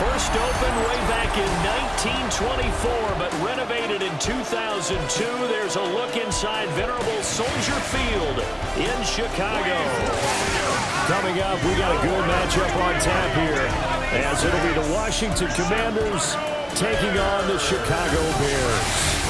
First opened way back in 1924, but renovated in 2002. There's a look inside venerable Soldier Field in Chicago. Coming up, we got a good matchup on tap here, as it'll be the Washington Commanders taking on the Chicago Bears.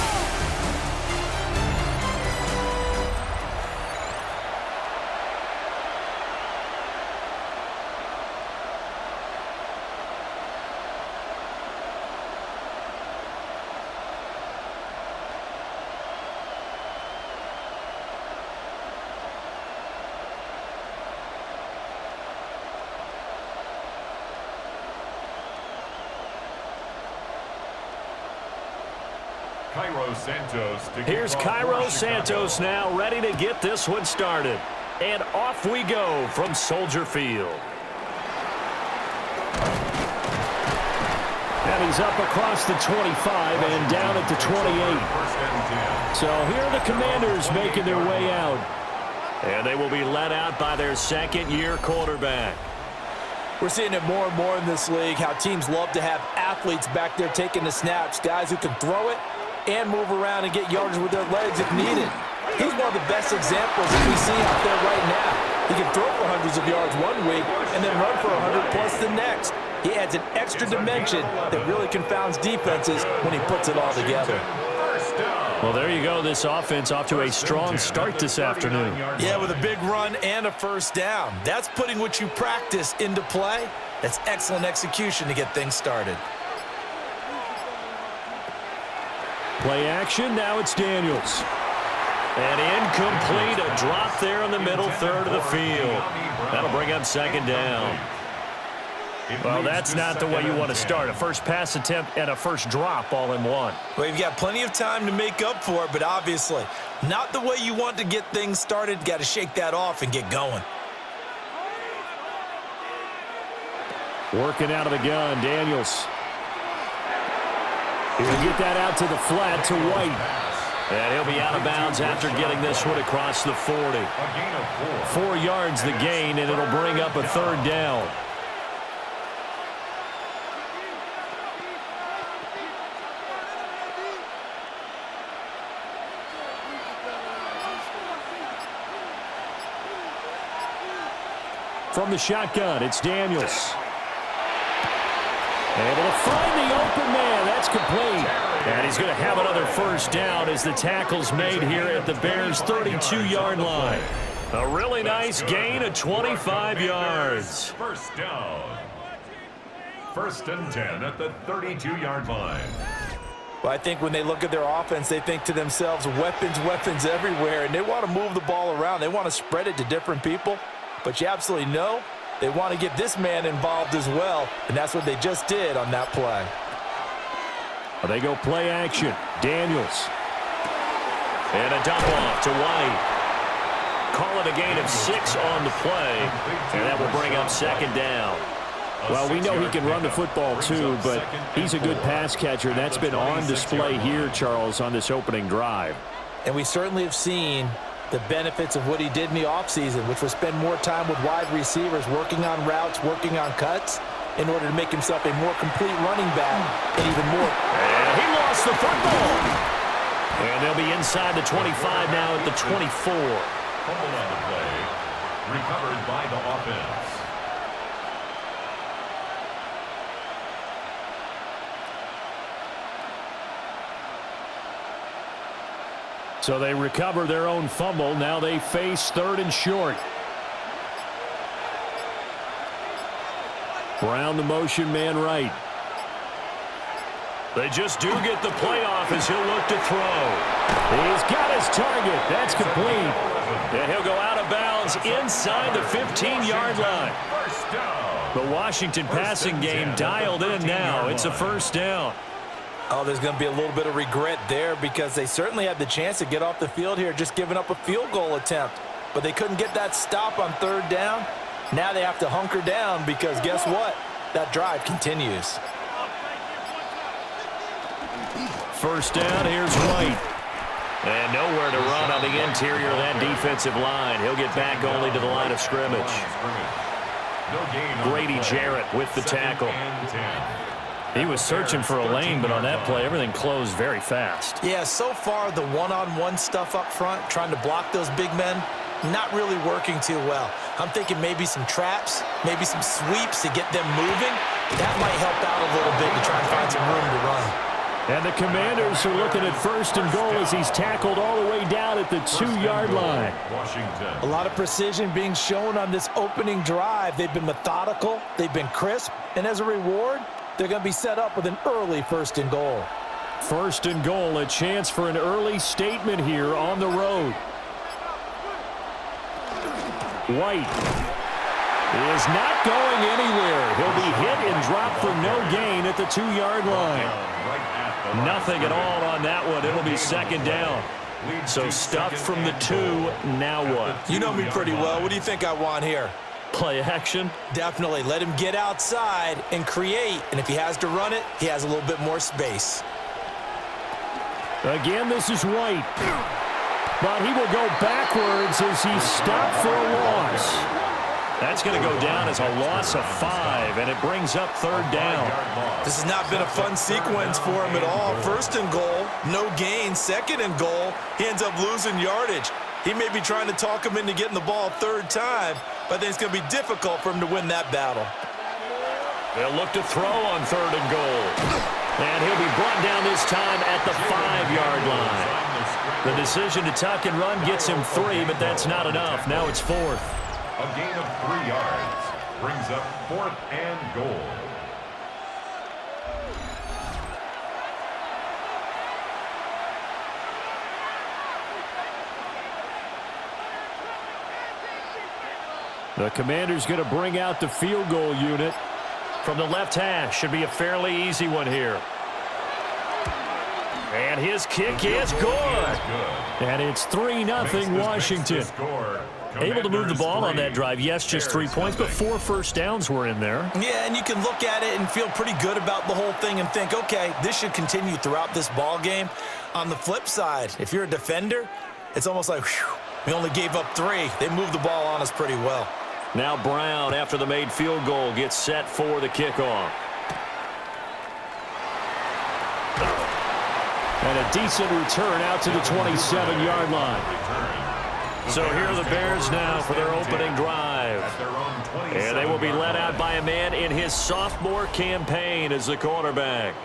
Here's Cairo Santos now, ready to get this one started. And off we go from Soldier Field. And he's up across the 25 and down at the 28. So here are the Commanders making their way out. And they will be led out by their second-year quarterback. We're seeing it more and more in this league, how teams love to have athletes back there taking the snaps, guys who can throw it and move around and get yardage with their legs if needed. He's one of the best examples that we see out there right now. He can throw for hundreds of yards one week and then run for 100 plus the next. He adds an extra dimension that really confounds defenses when he puts it all together. Well, there you go. This offense off to a strong start this afternoon. Yeah, with a big run and a first down. That's putting what you practice into play. That's excellent execution to get things started. Play action, now it's Daniels. And incomplete, a drop there in the middle third of the field. That'll bring up second down. Well, that's not the way you want to start. A first pass attempt and a first drop all in one. Well, you've got plenty of time to make up for it, but obviously not the way you want to get things started. Got to shake that off and get going. Working out of the gun, Daniels. He'll get that out to the flat to White. And he'll be out of bounds after getting this one across the 40. 4 yards the gain, and it'll bring up a third down. From the shotgun, it's Daniels. Able to find the open man. That's complete. And he's going to have another first down as the tackle's made here at the Bears' 32-yard line. A really nice gain of 25 yards. First down. First and 10 at the 32-yard line. Well, I think when they look at their offense, they think to themselves, weapons, weapons everywhere, and they want to move the ball around. They want to spread it to different people. But you absolutely know they want to get this man involved as well, and that's what they just did on that play. They go play action. Daniels. And a dump off to White. Call it a gain of 6 on the play, and that will bring up second down. Well, we know he can run the football too, but he's a good pass catcher. That's been on display here, Charles, on this opening drive. And we certainly have seen the benefits of what he did in the offseason, which was spend more time with wide receivers, working on routes, working on cuts, in order to make himself a more complete running back and even more. And he lost the football. And they'll be inside the 25 now at the 24. Fumble on the play. Recovered by the offense. So they recover their own fumble. Now they face third and short. Brown the motion man right. They just do get the playoff as he'll look to throw. He's got his target. That's complete. And he'll go out of bounds inside the 15-yard line. The Washington passing game dialed in now. It's a first down. Oh, there's going to be a little bit of regret there because they certainly had the chance to get off the field here, just giving up a field goal attempt. But they couldn't get that stop on third down. Now they have to hunker down because guess what? That drive continues. First down, here's White. And nowhere to run on the interior of that defensive line. He'll get back only to the line of scrimmage. Grady Jarrett with the tackle. He was searching for a lane, but on that play, everything closed very fast. Yeah, so far the one-on-one stuff up front, trying to block those big men, not really working too well. I'm thinking maybe some traps, maybe some sweeps to get them moving. That might help out a little bit to try and find some room to run. And the Commanders are looking at 1st and goal as he's tackled all the way down at the 2-yard line. A lot of precision being shown on this opening drive. They've been methodical, they've been crisp, and as a reward, they're going to be set up with an early 1st and goal. 1st and goal, a chance for an early statement here on the road. White is not going anywhere. He'll be hit and dropped for no gain at the 2-yard line. Nothing at all on that one. It'll be 2nd down. So stuffed from the 2. Now what? You know me pretty well. What do you think I want here? Play action? Definitely. Let him get outside and create. And if he has to run it, he has a little bit more space. Again, this is White. But he will go backwards as he's stopped for a loss. That's going to go down as a loss of 5, and it brings up 3rd down. This has not been a fun sequence for him at all. 1st and goal, no gain. 2nd and goal, he ends up losing yardage. He may be trying to talk him into getting the ball 3rd time, but I think it's going to be difficult for him to win that battle. They'll look to throw on 3rd and goal. And he'll be brought down this time at the 5-yard line. The decision to tuck and run gets him 3, but that's not enough. Now it's 4th. A gain of 3 yards brings up 4th and goal. The Commanders going to bring out the field goal unit from the left hash. Should be a fairly easy one here. And his kick is good. And it's 3-0 Washington. Able to move the ball on that drive. Yes, just 3 points, but 4 first downs were in there. Yeah, and you can look at it and feel pretty good about the whole thing and think, okay, this should continue throughout this ball game. On the flip side, if you're a defender, it's almost like, whew, we only gave up 3. They moved the ball on us pretty well. Now Brown, after the made field goal, gets set for the kickoff. And a decent return out to the 27-yard line. So here are the Bears now for their opening drive. And they will be led out by a man in his sophomore campaign as the quarterback.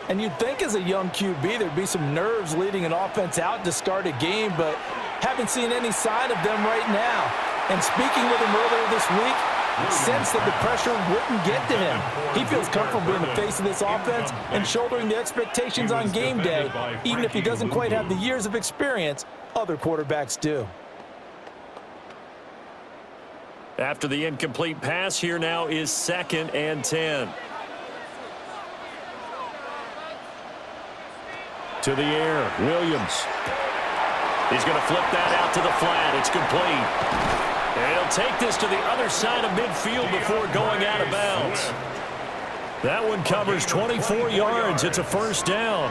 And you'd think as a young QB there'd be some nerves leading an offense out to start a game, but haven't seen any sign of them right now. And speaking with him earlier this week, sense that the pressure wouldn't get to him. He feels comfortable being the face of this offense and shouldering the expectations on game day, even if he doesn't quite have the years of experience other quarterbacks do. After the incomplete pass, here now is 2nd and 10. To the air, Williams. He's going to flip that out to the flat. It's complete. And he'll take this to the other side of midfield before going out of bounds. That one covers 24 yards. It's a first down.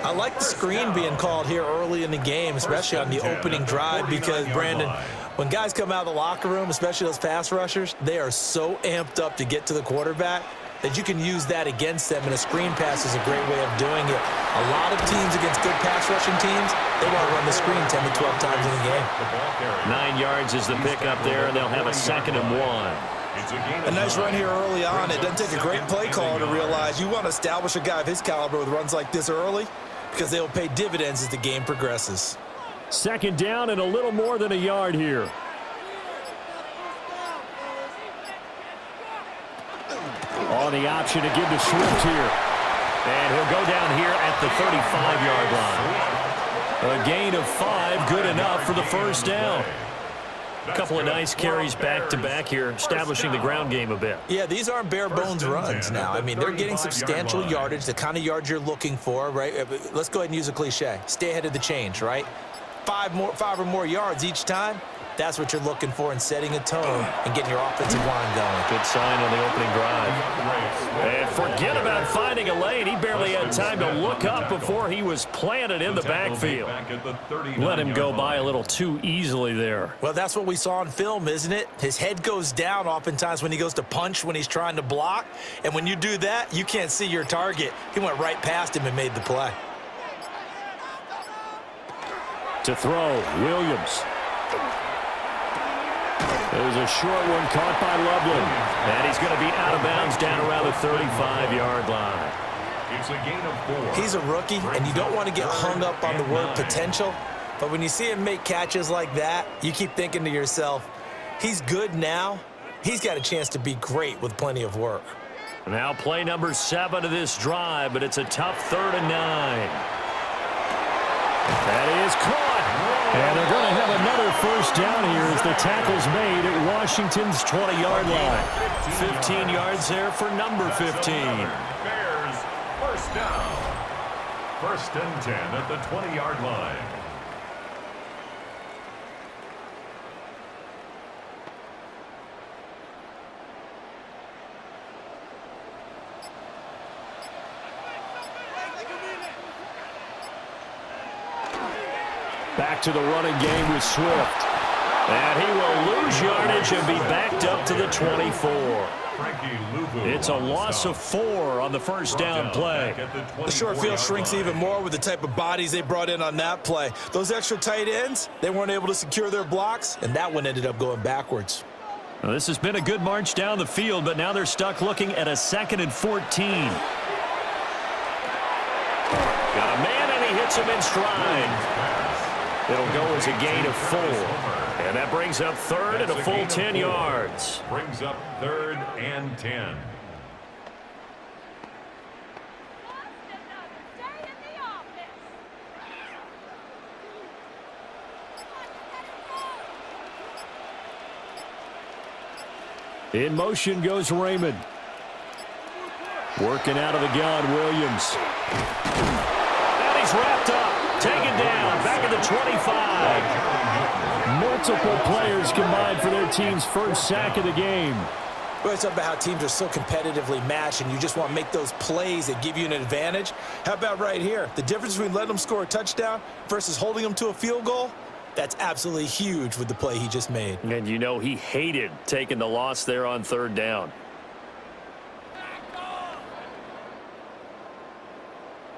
I like the screen being called here early in the game, especially on the opening drive, because, Brandon, when guys come out of the locker room, especially those pass rushers, they are so amped up to get to the quarterback that you can use that against them, and a screen pass is a great way of doing it. A lot of teams against good pass rushing teams, they want to run the screen 10 to 12 times in a game. 9 yards is the pickup there, and they'll have a 2nd and 1. A nice run here early on. It doesn't take a great play caller to realize you want to establish a guy of his caliber with runs like this early, because they will pay dividends as the game progresses. 2nd down and a little more than a yard here. On the option to give to Swift here. And he'll go down here at the 35-yard line. A gain of 5, good enough for the first down. A couple of nice carries back-to-back here, establishing the ground game a bit. Yeah, these aren't bare-bones runs now. I mean, they're getting substantial yardage, the kind of yards you're looking for, right? Let's go ahead and use a cliche. Stay ahead of the change, right? 5 or more yards each time. That's what you're looking for in setting a tone and getting your offensive line going. Good sign on the opening drive. And forget about finding a lane. He barely had time to look up before he was planted in the backfield. Let him go by a little too easily there. Well, that's what we saw on film, isn't it? His head goes down oftentimes when he goes to punch when he's trying to block. And when you do that, you can't see your target. He went right past him and made the play. To throw, Williams. There's a short one caught by Loveland. And he's going to be out of bounds down around the 35-yard line. It's a gain of 4. He's a rookie, and you don't want to get hung up on the word potential. But when you see him make catches like that, you keep thinking to yourself, he's good now. He's got a chance to be great with plenty of work. Now play number 7 of this drive, but it's a tough 3rd and 9. That is caught. And they're going to have another first down here as the tackle's made at Washington's 20-yard line. 15 yards there for number 15. Bears, first down. 1st and 10 at the 20-yard line. Back to the running game with Swift. And he will lose yardage and be backed up to the 24. It's a loss of 4 on the first down play. The short field shrinks even more with the type of bodies they brought in on that play. Those extra tight ends, they weren't able to secure their blocks, and that one ended up going backwards. Well, this has been a good march down the field, but now they're stuck looking at a 2nd and 14. Got a man, and he hits him in stride. It'll go as a gain of 4. And that brings up 3rd and a full 10 yards. Brings up 3rd and 10. In motion goes Raymond. Working out of the gun, Williams. And he's wrapped up. Taken down, back at the 25. Multiple players combined for their team's first sack of the game. Well, it's about how teams are so competitively matched, and you just want to make those plays that give you an advantage. How about right here? The difference between letting them score a touchdown versus holding them to a field goal, that's absolutely huge with the play he just made. And you know he hated taking the loss there on 3rd down.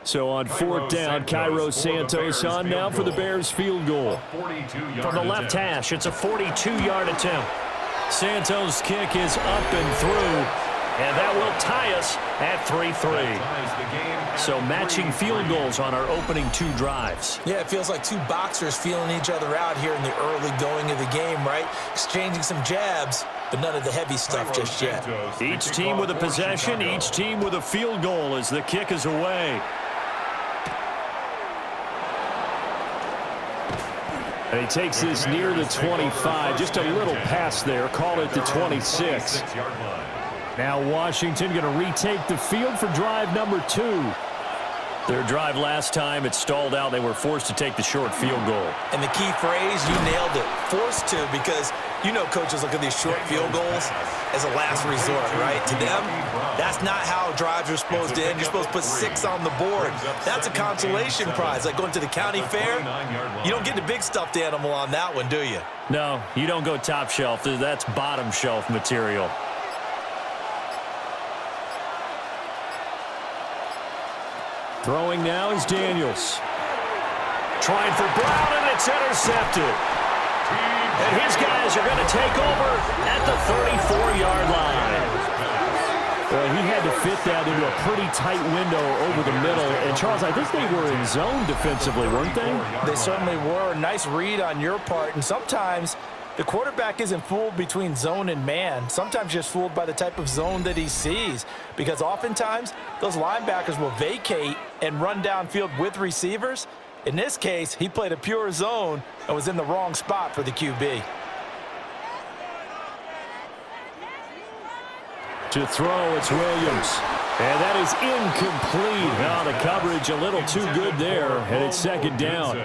So on 4th down, Cairo Santos on now for the Bears field goal. From the left hash, it's a 42-yard attempt. Santos' kick is up and through, and that will tie us at 3-3. So matching field goals on our opening 2 drives. Yeah, it feels like 2 boxers feeling each other out here in the early going of the game, right? Exchanging some jabs, but none of the heavy stuff just yet. Each team with a possession, each team with a field goal as the kick is away. And he takes this near the 25. Just a little pass there. Call it the 26. Now Washington going to retake the field for drive number 2. Their drive last time, it stalled out. They were forced to take the short field goal. And the key phrase, you nailed it. Forced to, because you know coaches look at these short field goals as a last resort, right? To them, that's not how drives are supposed to end. You're supposed to put 6 on the board. That's a consolation prize, like going to the county fair. You don't get the big stuffed animal on that one, do you? No, you don't go top shelf. That's bottom shelf material. Throwing now is Daniels. Trying for Brown, and it's intercepted. And his guys are going to take over at the 34-yard line. Well, he had to fit that into a pretty tight window over the middle. And, Charles, I think they were in zone defensively, weren't they? They certainly were. Nice read on your part. And sometimes the quarterback isn't fooled between zone and man. Sometimes just fooled by the type of zone that he sees. Because oftentimes, those linebackers will vacate and run downfield with receivers. In this case, he played a pure zone and was in the wrong spot for the QB. To throw, it's Williams. And that is incomplete. Now the coverage a little too good there, and it's 2nd down.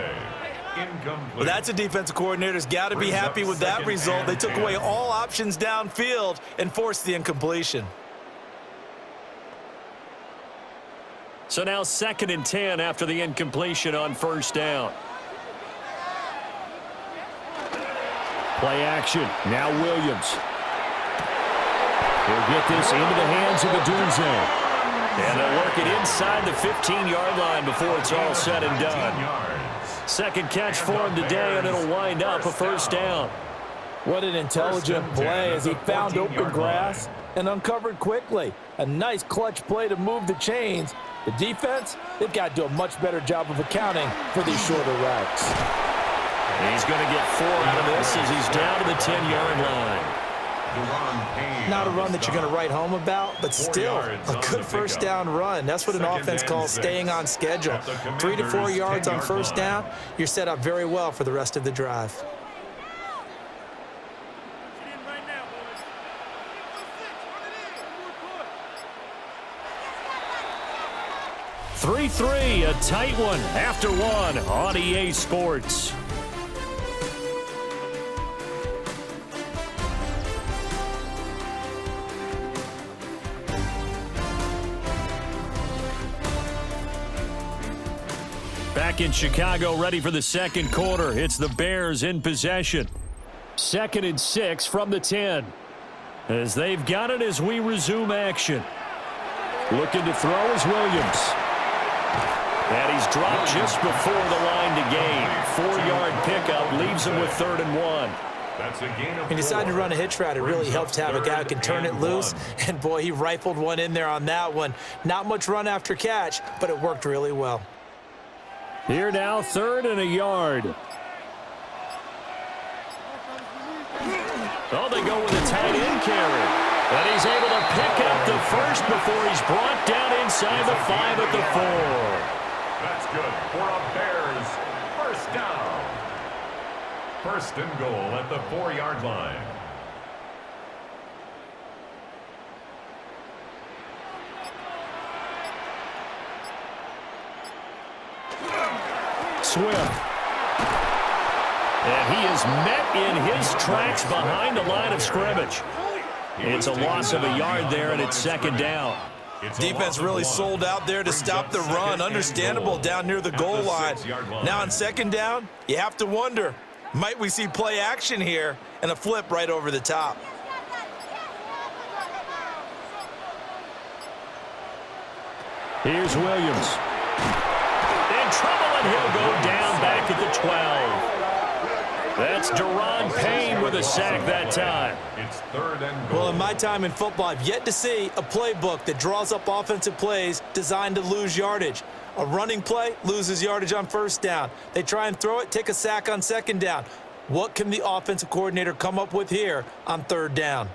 incomplete. Well, that's a defensive coordinator's got to be happy with that result. They took away all options downfield and forced the incompletion. So now 2nd and 10 after the incompletion on 1st down. Play action. Now Williams. He'll get this into the hands of Adunze. And they'll work it inside the 15-yard line before it's all said and done. 2nd catch for him today, and it'll wind up a 1st down. What an intelligent play as he found open grass and uncovered quickly. A nice clutch play to move the chains. The defense, they've got to do a much better job of accounting for these shorter routes. He's going to get 4 out of this as he's down to the 10-yard line. Not a run that you're going to write home about, but still a good 1st down run. That's what an offense calls staying on schedule. 3 to 4 yards on 1st down, you're set up very well for the rest of the drive. 3-3, a tight one after one on EA Sports. Back in Chicago, ready for the 2nd quarter. It's the Bears in possession. 2nd and 6 from the 10. As they've got it as we resume action. Looking to throw is Williams. And he's dropped just before the line to gain. 4-yard pickup leaves him with 3rd and 1. That's a gain of He decided to run a hitch route. It really helps to have a guy who can turn it loose. And, boy, he rifled one in there on that one. Not much run after catch, but it worked really well. Here now, 3rd and a yard. Oh, they go with a tight end carry. And he's able to pick up the 1st before he's brought down inside the 5 at the 4. That's good for a Bears 1st down. 1st and goal at the 4-yard line. Swift. And he is met in his tracks behind the line of scrimmage. It's a loss of a yard there, and it's 2nd down. Defense really sold out there to stop the run. Understandable down near the goal line. Now on 2nd down, you have to wonder, might we see play action here and a flip right over the top? Here's Williams. In trouble, and he'll go down back at the 12. That's Jerome with a sack that time. It's 3rd and goal. Well, in my time in football, I've yet to see a playbook that draws up offensive plays designed to lose yardage. A running play loses yardage on 1st down. They try and throw it, take a sack on 2nd down. What can the offensive coordinator come up with here on 3rd down?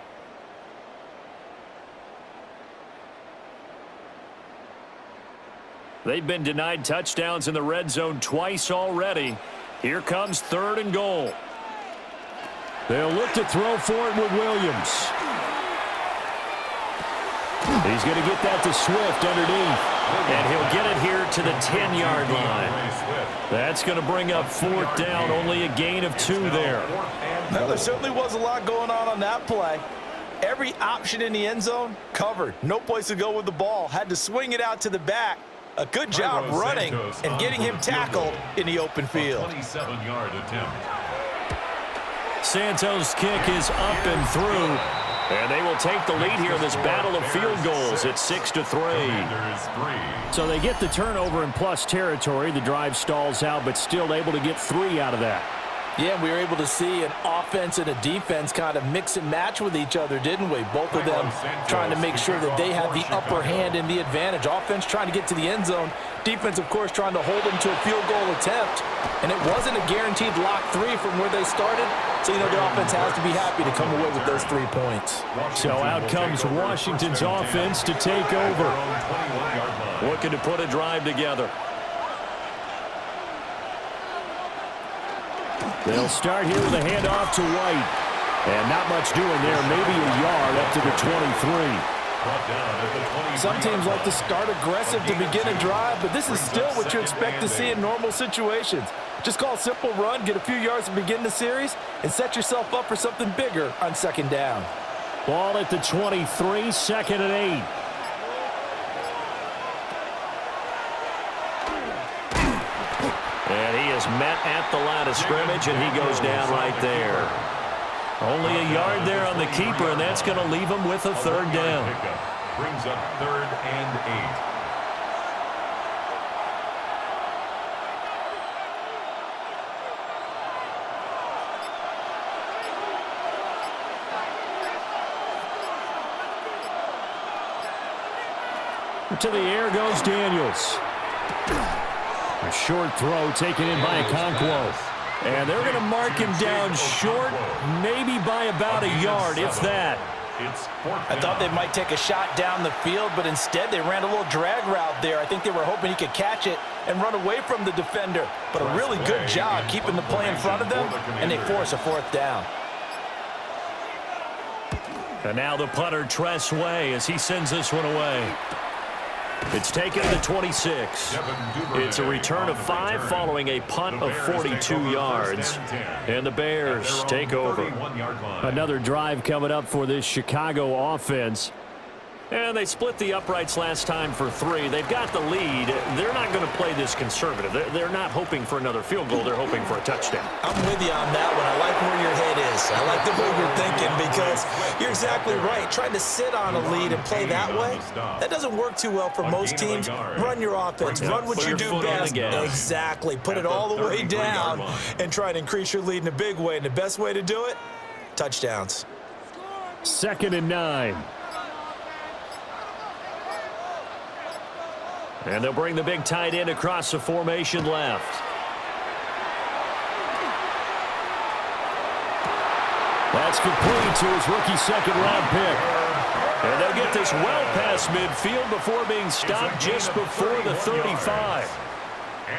They've been denied touchdowns in the red zone twice already. Here comes 3rd and goal. They'll look to throw for it with Williams. He's going to get that to Swift underneath. And he'll get it here to the 10-yard line. That's going to bring up 4th down, only a gain of 2 there. Well, there certainly was a lot going on that play. Every option in the end zone covered. No place to go with the ball. Had to swing it out to the back. A good job running and getting him tackled in the open field. 27-yard attempt. Santos' kick is up and through. And they will take the lead here in this battle of field goals at 6-3. So they get the turnover in plus territory. The drive stalls out, but still able to get 3 out of that. Yeah, we were able to see an offense and a defense kind of mix and match with each other, didn't we? Both of them trying to make sure that they had the upper hand and the advantage. Offense trying to get to the end zone. Defense, of course, trying to hold them to a field goal attempt. And it wasn't a guaranteed lock 3 from where they started. So, you know, the offense has to be happy to come away with those 3 points. So out comes Washington's offense to take over. Looking to put a drive together. They'll start here with a handoff to White. And not much doing there, maybe a yard up to the 23. Brought down at the 23. Some teams like to start aggressive to begin a drive, but this is still what you expect to see in normal situations. Just call a simple run, get a few yards to begin the series, and set yourself up for something bigger on second down. Ball at the 23, second and 8. And he is met at the line of scrimmage, and he goes down right there. Only a yard there on the keeper, and that's going to leave him with a third down. Brings up 3rd and 8. To the air goes Daniels. A short throw taken in by Okonkwo. And they're going to mark him down short, maybe by about a yard, if that. I thought they might take a shot down the field, but instead they ran a little drag route there. I think they were hoping he could catch it and run away from the defender. But a really good job keeping the play in front of them, and they force a 4th down. And now the punter, Tress Way, as he sends this one away. It's taken to the 26. It's a return of 5 following a punt of 42 yards. And the Bears take over. Another drive coming up for this Chicago offense. And they split the uprights last time for 3. They've got the lead. They're not going to play this conservative. They're not hoping for another field goal. They're hoping for a touchdown. I'm with you on that one. I like where your head is. I like the way you're thinking because you're exactly right. Trying to sit on a lead and play that way, that doesn't work too well for most teams. Run your offense. Run what you do best. Exactly. Put it all the way down and try to increase your lead in a big way. And the best way to do it, touchdowns. 2nd and 9. And they'll bring the big tight end across the formation left. That's complete to his rookie 2nd-round pick. And they'll get this well past midfield before being stopped just before the 35.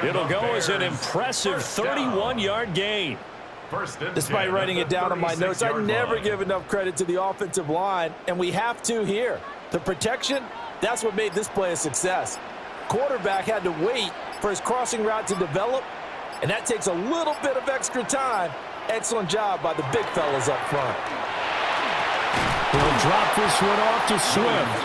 It'll go as an impressive 31-yard gain. Despite writing it down on my notes, I never give enough credit to the offensive line, and we have to here. The protection, that's what made this play a success. Quarterback had to wait for his crossing route to develop, and that takes a little bit of extra time. Excellent job by the big fellas up front. He'll drop this one off to Swift.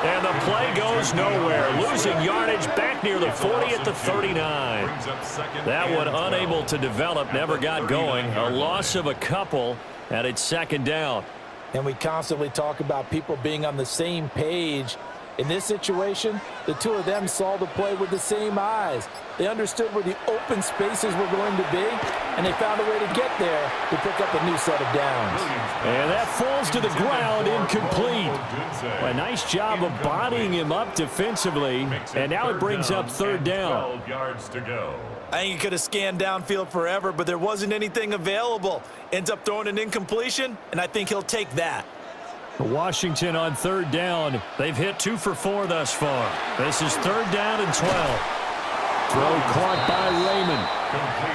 And the play goes nowhere. Losing yardage back near the 40 at the 39. That one unable to develop, never got going. A loss of a couple, and it's 2nd down. And we constantly talk about people being on the same page. In this situation, the two of them saw the play with the same eyes. They understood where the open spaces were going to be, and they found a way to get there to pick up a new set of downs. And that falls to the ground, incomplete. A nice job of bodying him up defensively, and now it brings up 3rd down. 12 yards to go. I think he could have scanned downfield forever, but there wasn't anything available. Ends up throwing an incompletion, and I think he'll take that. Washington on 3rd down. They've hit 2 for 4 thus far. This is 3rd down and 12. Throw caught by Raymond.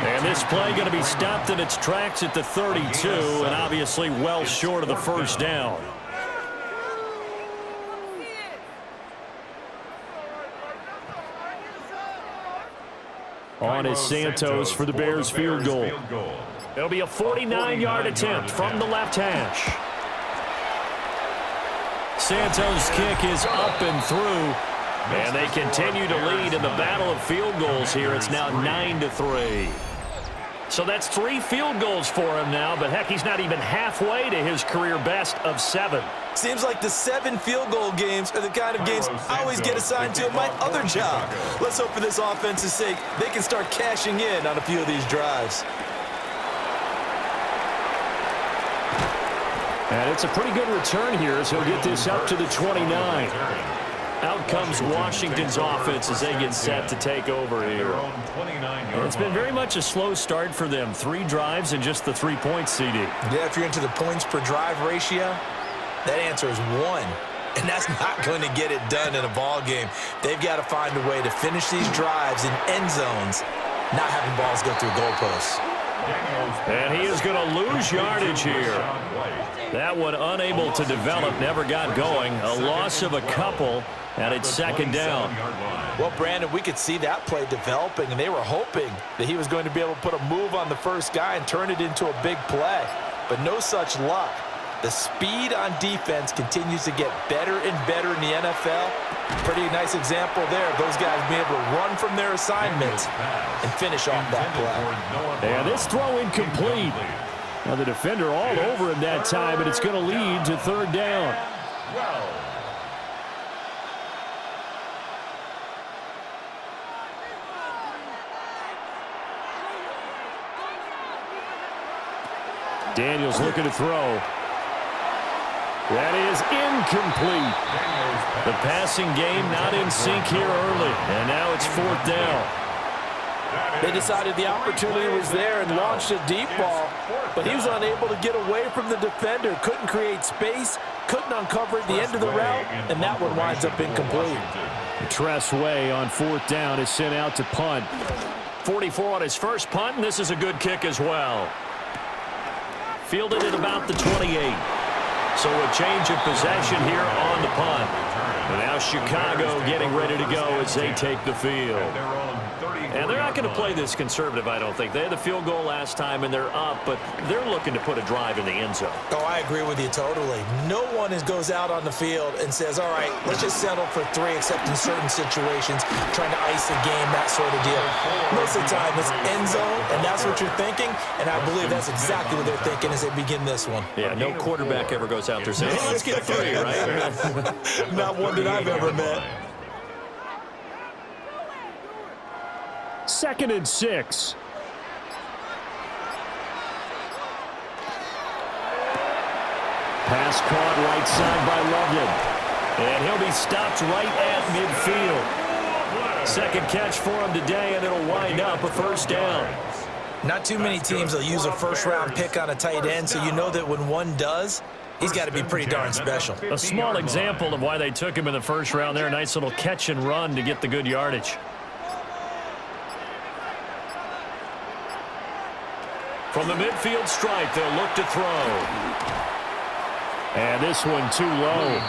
And this play going to be stopped in its tracks at the 32, and obviously well short of the 1st down. On is Santos for the Bears field goal. It'll be a 49-yard attempt from the left hash. Santos' kick is up and through, and they continue to lead in the battle of field goals here. It's now 9-3. So that's 3 field goals for him now, but heck, he's not even halfway to his career best of 7. Seems like the 7 field goal games are the kind of games I always get assigned to in my other job. Let's hope for this offense's sake they can start cashing in on a few of these drives. And it's a pretty good return here as he'll get this up to the 29. Out comes Washington's offense as they get set to take over here. And it's been very much a slow start for them. 3 drives and just the 3 points, CD. Yeah, if you're into the points per drive ratio, that answer is 1. And that's not going to get it done in a ball game. They've got to find a way to finish these drives in end zones, not having balls go through goalposts. And he is going to lose yardage here. That one unable to develop, never got going. A loss of a couple, and it's second down. Well, Brandon, we could see that play developing, and they were hoping that he was going to be able to put a move on the first guy and turn it into a big play. But no such luck. The speed on defense continues to get better and better in the NFL. Pretty nice example there of those guys being able to run from their assignments and finish off that play. And this throw incomplete. Now the defender all over him that time, and it's going to lead to third down. Daniels looking to throw. That is incomplete. The passing game not in sync here early, and now it's fourth down. They decided the opportunity was there and launched a deep ball, but he was unable to get away from the defender, couldn't create space, couldn't uncover at the end of the route, and that one winds up incomplete. Tress Way on fourth down is sent out to punt. 44 on his first punt, and this is a good kick as well. Fielded at about the 28. So a change of possession here on the punt. And now Chicago getting ready to go as they take the field. And they're not going to play this conservative, I don't think. They had the field goal last time, and they're up, but they're looking to put a drive in the end zone. Oh, I agree with you totally. No one goes out on the field and says, all right, let's just settle for 3, except in certain situations, trying to ice the game, that sort of deal. Most of the time, it's end zone, and that's what you're thinking, and I believe that's exactly what they're thinking as they begin this one. Yeah, no quarterback ever goes out there saying, hey, let's get 3, right? Not one that I've ever met. 2nd and 6. Pass caught right side by Loveland. And he'll be stopped right at midfield. Second catch for him today, and it'll wind up a first down. Not too many teams will use a first-round pick on a tight end, so you know that when one does, he's got to be pretty darn special. A small example of why they took him in the first round there. A nice little catch and run to get the good yardage. From the midfield stripe, they'll look to throw. And this one too low.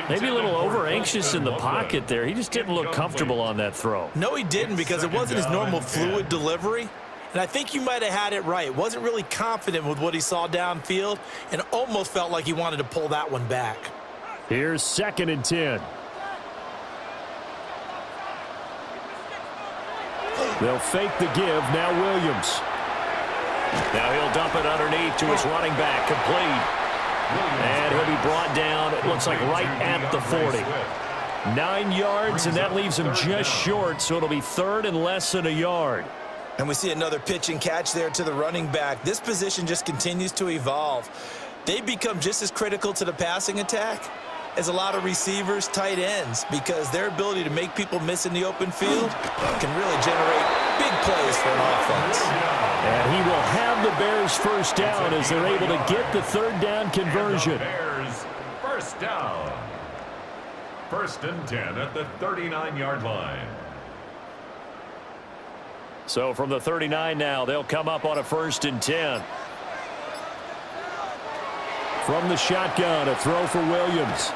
Maybe a little over-anxious in the pocket there. He just didn't look comfortable on that throw. No, he didn't, because it wasn't his normal fluid delivery. And I think you might have had it right. Wasn't really confident with what he saw downfield and almost felt like he wanted to pull that one back. Here's 2nd and 10. They'll fake the give. Now Williams. Now he'll dump it underneath to his running back, complete. And he'll be brought down, it looks like right at the 40. 9 yards, and that leaves him just short, so it'll be 3rd and less than a yard. And we see another pitch and catch there to the running back. This position just continues to evolve. They become just as critical to the passing attack as a lot of receivers, tight ends, because their ability to make people miss in the open field can really generate big plays for an offense. And he will have the Bears first down as they're able to get the 3rd down conversion. Bears first down. 1st and 10 at the 39-yard line. So from the 39 now, they'll come up on a 1st and 10. From the shotgun, a throw for Williams.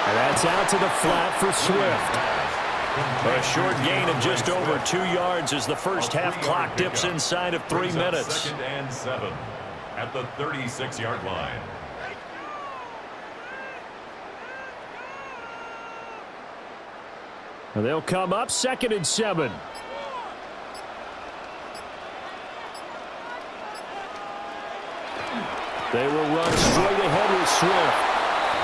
And that's out to the flat for Swift. A short gain of just over 2 yards as the first half clock dips inside of 3 minutes. 2nd and 7 at the 36-yard line. And they'll come up 2nd and 7. They will run straight ahead with Swift.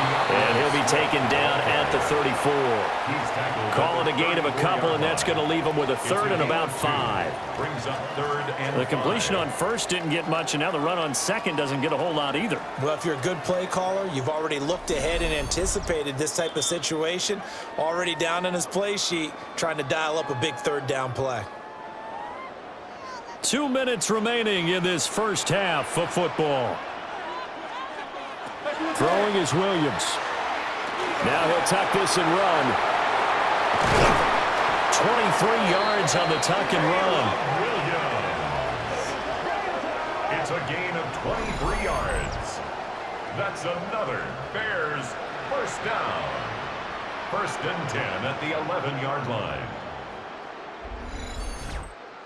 And he'll be taken down at the 34. Call it a gain of a couple, and that's going to leave him with a 3rd and about 5. Brings up 3rd and The completion on first didn't get much, and now the run on second doesn't get a whole lot either. Well, if you're a good play caller, you've already looked ahead and anticipated this type of situation. Already down on his play sheet, trying to dial up a big 3rd down play. 2 minutes remaining in this first half of football. Throwing is Williams. Now he'll tuck this and run. 23 yards on the tuck and run. It's a gain of 23 yards. That's another Bears first down. 1st and 10 at the 11-yard line.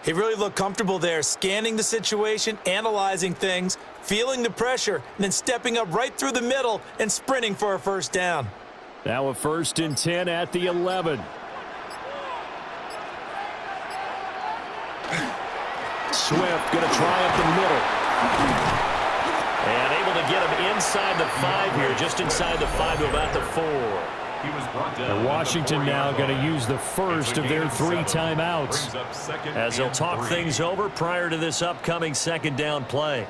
He really looked comfortable there, scanning the situation, analyzing things, feeling the pressure, and then stepping up right through the middle and sprinting for a first down. Now a 1st and 10 at the 11. Swift going to try up the middle. And able to get him inside the 5 here, just inside the 5 to about the 4. He was brought down. And Washington now going to use the first of their 3 timeouts as they'll talk things over prior to this upcoming 2nd down play.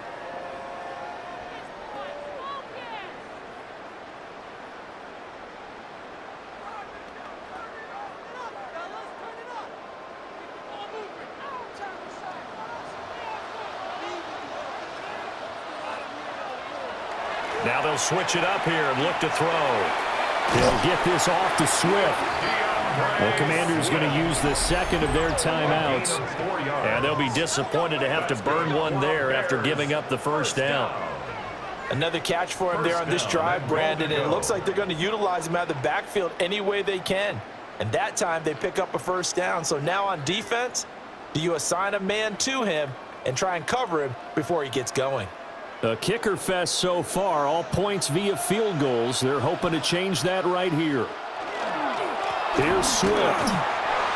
Now they'll switch it up here and look to throw. They'll get this off to Swift. The Commanders going to use the 2nd of their timeouts. And they'll be disappointed to have to burn one there after giving up the first down. Another catch for him there on this drive, Brandon, and it looks like they're going to utilize him out of the backfield any way they can. And that time they pick up a first down. So now on defense, do you assign a man to him and try and cover him before he gets going? A kicker fest so far, all points via field goals. They're hoping to change that right here. Here's Swift.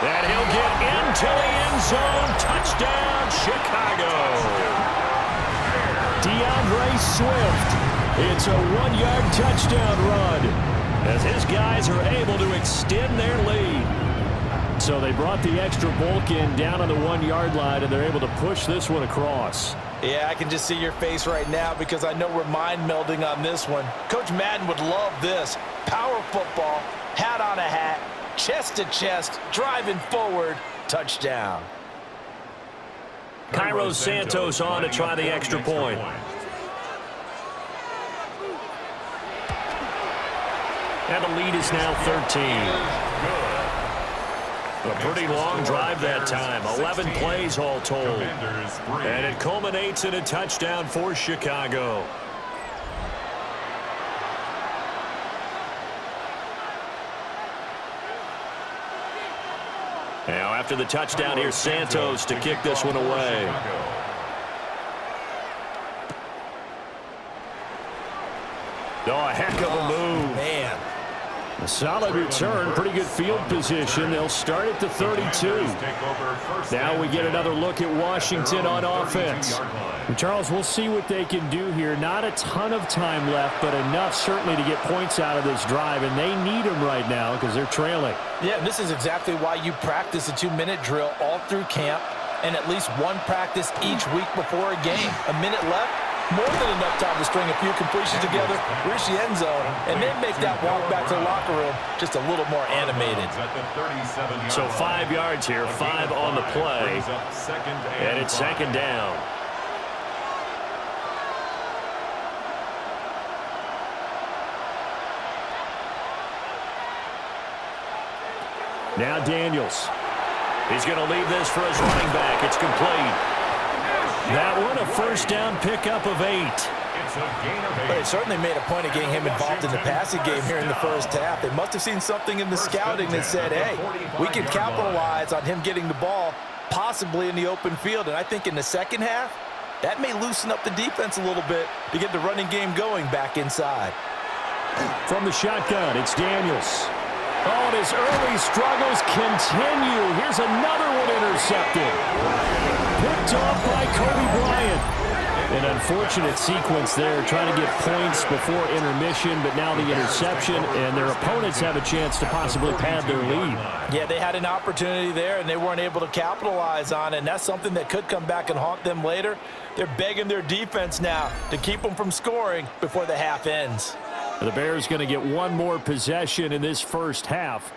And he'll get into the end zone. Touchdown, Chicago. DeAndre Swift. It's a 1-yard touchdown run as his guys are able to extend their lead. So they brought the extra bulk in down on the 1-yard line, and they're able to push this one across. Yeah, I can just see your face right now because I know we're mind melding on this one. Coach Madden would love this. Power football, hat on a hat, chest to chest, driving forward, touchdown. Cairo Santos on to try the extra point. And the lead is now 13. A pretty long drive that time. 11 plays all told. And it culminates in a touchdown for Chicago. Now after the touchdown, here's Santos to kick this one away. Oh, a heck of a move. Man. A solid return, pretty good field position. They'll start at the 32. Now we get another look at Washington on offense. And Charles, we'll see what they can do here. Not a ton of time left, but enough certainly to get points out of this drive, and they need them right now because they're trailing. Yeah, this is exactly why you practice a 2-minute drill all through camp and at least one practice each week before a game. A minute left. More than enough time to string a few completions together, reach the end zone, and then make that walk back to the locker room just a little more animated. So 5 yards here, 5 on the play, and it's 2nd down. Now Daniels. He's going to leave this for his running back. It's complete. That one, a first down pickup of 8. But they certainly made a point of getting him involved in the passing game here in the first half. They must have seen something in the scouting that said, hey, we can capitalize on him getting the ball, possibly in the open field. And I think in the second half, that may loosen up the defense a little bit to get the running game going back inside. From the shotgun, it's Daniels. Oh, and his early struggles continue. Here's another one intercepted. Picked off by Kobe Bryant. An unfortunate sequence there, trying to get points before intermission, but now the interception, and their opponents have a chance to possibly pad their lead. Yeah, they had an opportunity there, and they weren't able to capitalize on it, and that's something that could come back and haunt them later. They're begging their defense now to keep them from scoring before the half ends. The Bears going to get one more possession in this first half.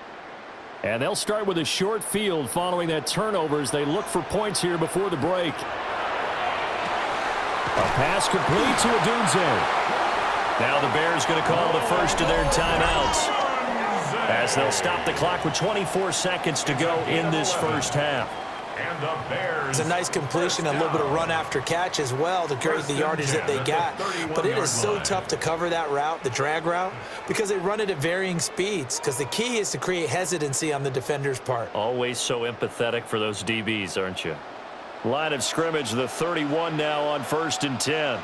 And they'll start with a short field following that turnover as they look for points here before the break. A pass complete to Odunze. Now the Bears going to call the first of their timeouts. as they'll stop the clock with 24 seconds to go in this first half. And the Bears. It's a nice completion and a little bit of run after catch as well to create the yardage that they got. But it is so tough to cover that route, the drag route, because they run it at varying speeds. Because the key is to create hesitancy on the defender's part. Always so empathetic for those DBs, aren't you? Line of scrimmage, the 31 now on 1st and 10.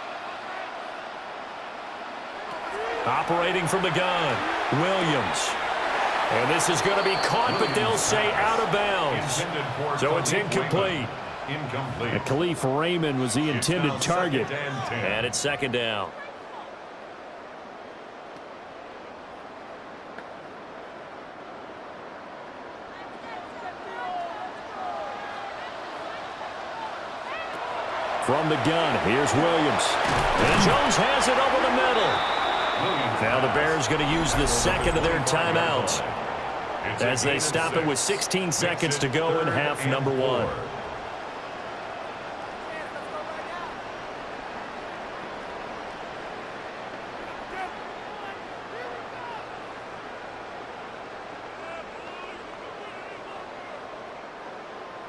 Operating from the gun, Williams. And this is going to be caught, but they'll say out of bounds. So it's incomplete. And Kalif Raymond was the intended target. And it's 2nd down. From the gun, here's Williams. And Jones has it over the middle. Now the Bears going to use the second of their timeouts as they stop it with 16 seconds to go in half number 1.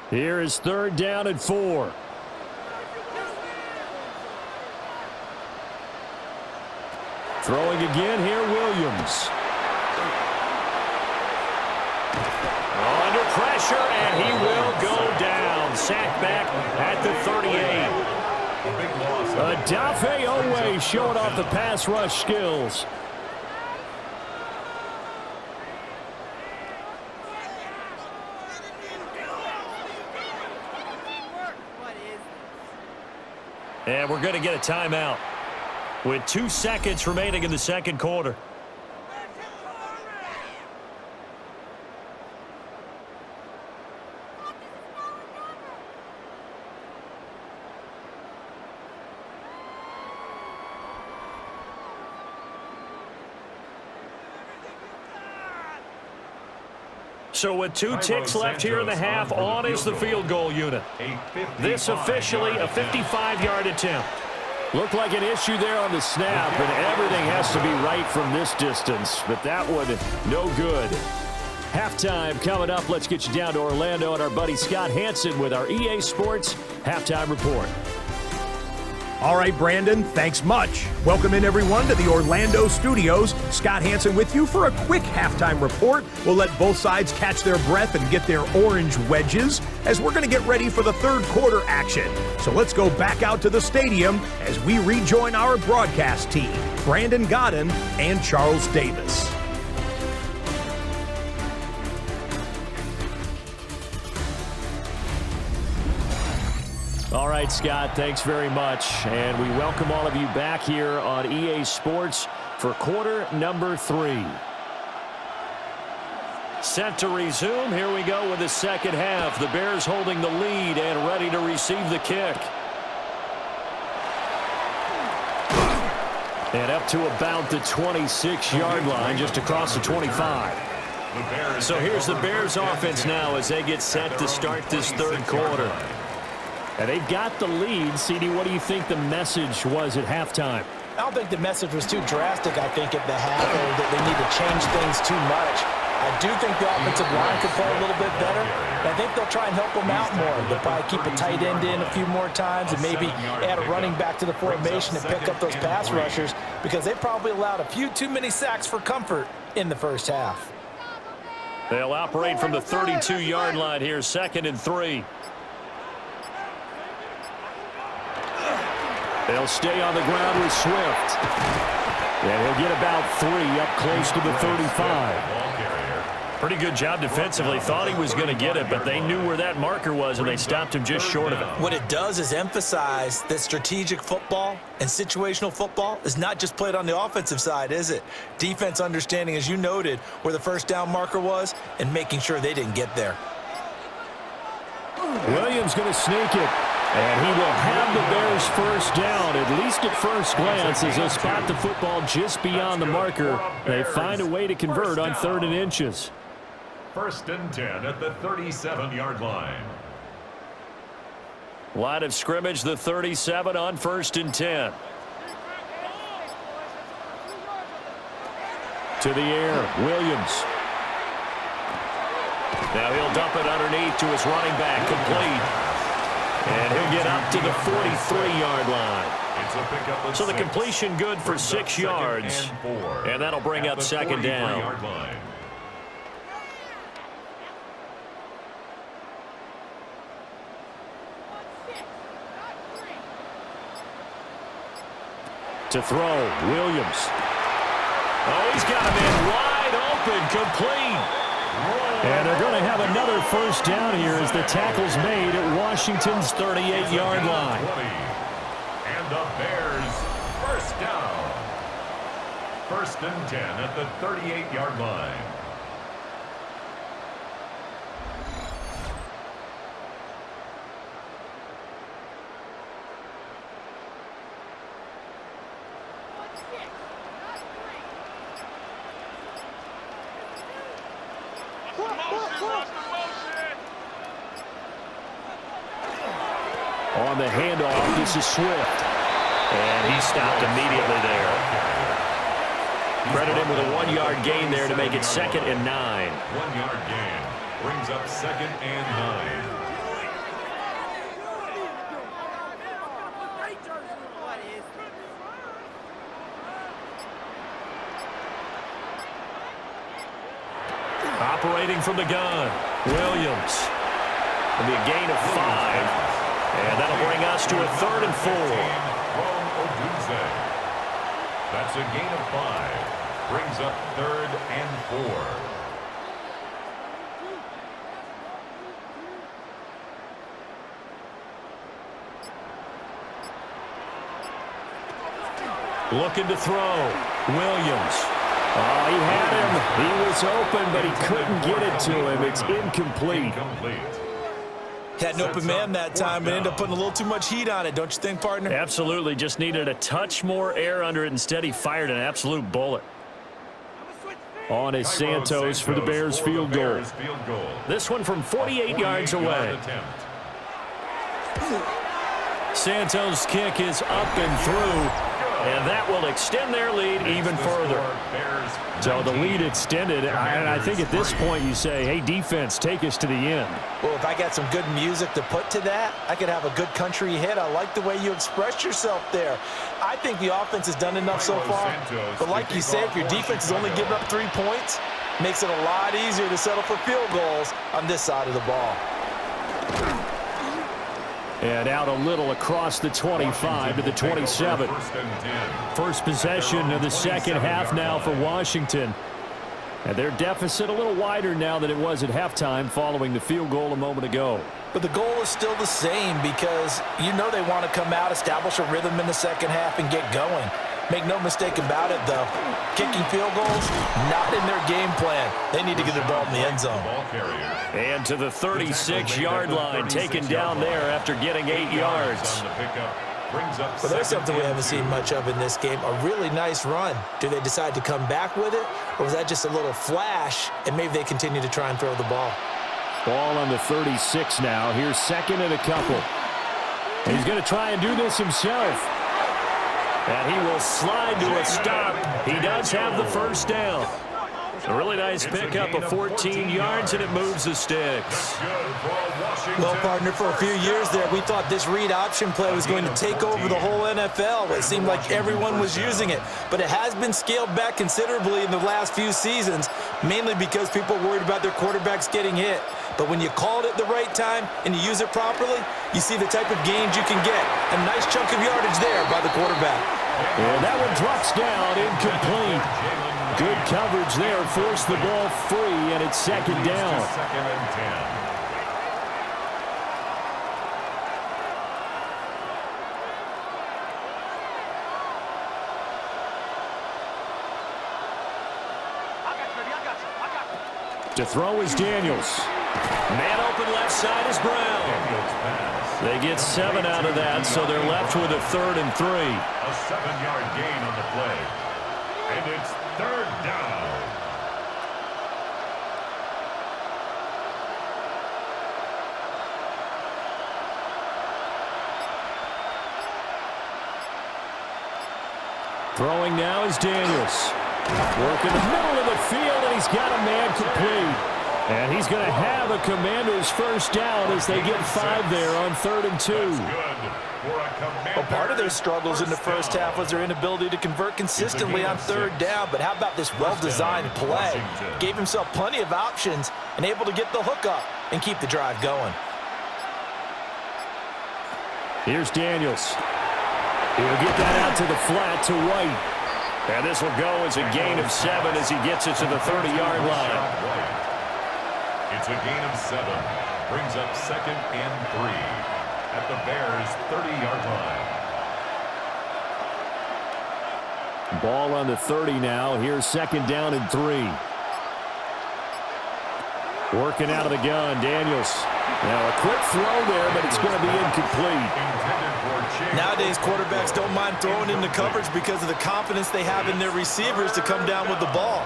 Here is 3rd down and 4. Throwing again here, Williams. Under pressure, and he will go down. Sacked back at the 38. Adafe Owe showing off the pass rush skills. And we're going to get a timeout with 2 seconds remaining in the second quarter. So with 2 ticks left here in the half, on is the field goal unit. This officially a 55-yard attempt. Looked like an issue there on the snap, and everything has to be right from this distance. But that one, no good. Halftime coming up. Let's get you down to Orlando and our buddy Scott Hansen with our EA Sports Halftime Report. All right, Brandon, thanks much. Welcome in, everyone, to the Orlando studios. Scott Hansen with you for a quick halftime report. We'll let both sides catch their breath and get their orange wedges as we're going to get ready for the third quarter action. So let's go back out to the stadium as we rejoin our broadcast team, Brandon Godden and Charles Davis. All right, Scott, thanks very much. And we welcome all of you back here on EA Sports for quarter number 3. Set to resume. Here we go with the second half. The Bears holding the lead and ready to receive the kick. And up to about the 26-yard line, just across the 25. So here's the Bears offense now as they get set to start this third quarter. And they've got the lead. CD, what do you think the message was at halftime? I don't think the message was too drastic, I think, at the half, or that they need to change things too much. I do think the offensive line could play a little bit better. I think they'll try and help them out more. They'll probably keep a tight end in a few more times and maybe add a running back to the formation and pick up those pass rushers because they probably allowed a few too many sacks for comfort in the first half. They'll operate from the 32-yard line here, 2nd and 3. They'll stay on the ground with Swift. And he'll get about 3 up close to the 35. Pretty good job defensively. Thought he was going to get it, but they knew where that marker was, and they stopped him just short of it. What it does is emphasize that strategic football and situational football is not just played on the offensive side, is it? Defense understanding, as you noted, where the first down marker was and making sure they didn't get there. Williams going to sneak it. And he will have the Bears first down, at least at first glance, as they'll spot the football just beyond the marker. They find a way to convert on 3rd and inches. 1st and 10 at the 37-yard line. Line of scrimmage, the 37 on 1st and 10. To the air, Williams. Now he'll dump it underneath to his running back, complete. And he'll get up to the 43-yard line. So the completion good for 6 yards. And that'll bring up second down. To throw, Williams. Oh, he's got him in wide open, complete. And they're going to have another first down here as the tackle's made at Washington's 38-yard line. And the Bears first down. 1st and 10 at the 38-yard line. On the handoff, this is Swift. And he stopped immediately there. Credit him with a 1-yard gain there to make it 2nd and 9. 1-yard gain brings up 2nd and 9. Operating from the gun, Williams. It'll be a gain of 5. And that'll bring us to a 3rd and 4. That's a gain of 5. Brings up 3rd and 4. Looking to throw, Williams. Oh, he had him. He was open, but he couldn't get it to him. It's incomplete. Had an open man that time, but ended up putting a little too much heat on it, don't you think, partner? Absolutely. Just needed a touch more air under it. Instead, he fired an absolute bullet. On is Santos for the Bears field goal. This one from 48 yards away. Santos' kick is up and through, and that will extend their lead even further. So the lead extended, and I think at this point you say, hey, defense, take us to the end. Well, if I got some good music to put to that, I could have a good country hit. I like the way you expressed yourself there. I think the offense has done enough so far. But like you said, if your defense is only giving up 3 points, makes it a lot easier to settle for field goals on this side of the ball. And out a little across the 25 to the 27. First possession of the second half now for Washington. And their deficit a little wider now than it was at halftime following the field goal a moment ago. But the goal is still the same because you know they want to come out, establish a rhythm in the second half, and get going. Make no mistake about it, though. Kicking field goals, not in their game plan. They need to get the ball in the end zone. And to the 36-yard line, taken down there after getting 8 yards. Well, there's something we haven't seen much of in this game, a really nice run. Do they decide to come back with it, or was that just a little flash, and maybe they continue to try and throw the ball? Ball on the 36 now. Here's 2nd and a couple. He's going to try and do this himself. And he will slide to a stop. He does have the first down. A really nice pickup of 14 yards, and it moves the sticks. Well, partner, for a few years there, we thought this read option play was going to take over the whole NFL. It seemed like everyone was using it. But it has been scaled back considerably in the last few seasons, mainly because people are worried about their quarterbacks getting hit. But when you call it at the right time and you use it properly, you see the type of gains you can get. A nice chunk of yardage there by the quarterback. And that one drops down, incomplete. Good coverage there, forced the ball free, and it's 2nd down. 2nd and 10. To throw is Daniels. Man open left side is Brown. They get 7 out of that, so they're left with a 3rd and 3. A 7-yard gain on the play. And it's 3rd down. Throwing now is Daniels. Work in the middle of the field, and he's got a man complete. And he's going to have a Commander's first down as they get 5 there on 3rd and 2. Well, part of their struggles in the first half was their inability to convert consistently on 3rd down. But how about this well-designed play? Gave himself plenty of options and able to get the hook up and keep the drive going. Here's Daniels. He'll get that out to the flat to White. And this will go as a gain of 7 as he gets it to the 30-yard line. It's a gain of 7. Brings up 2nd and 3 at the Bears' 30-yard line. Ball on the 30 now. Here's 2nd down and 3. Working out of the gun, Daniels. Now a quick throw there, but it's going to be incomplete. Nowadays, quarterbacks don't mind throwing into coverage because of the confidence they have in their receivers to come down with the ball.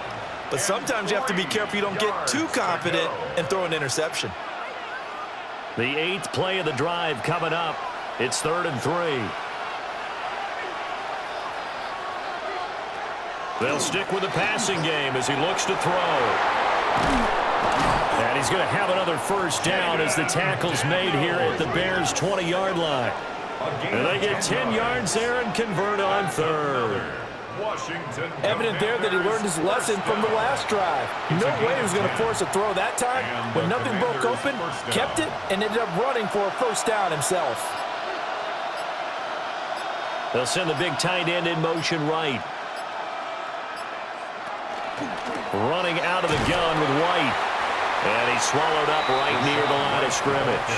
But sometimes you have to be careful you don't get too confident and throw an interception. The 8th play of the drive coming up. It's 3rd and 3. They'll stick with the passing game as he looks to throw. And he's going to have another first down as the tackle's made here at the Bears' 20-yard line. And they get 10 yards there and convert on 3rd. Evident there that he learned his lesson from the last drive. No way he was going to force a throw that time. When nothing broke open, kept it, and ended up running for a first down himself. They'll send the big tight end in motion right. Running out of the gun with White. And he's swallowed up right near the line of scrimmage.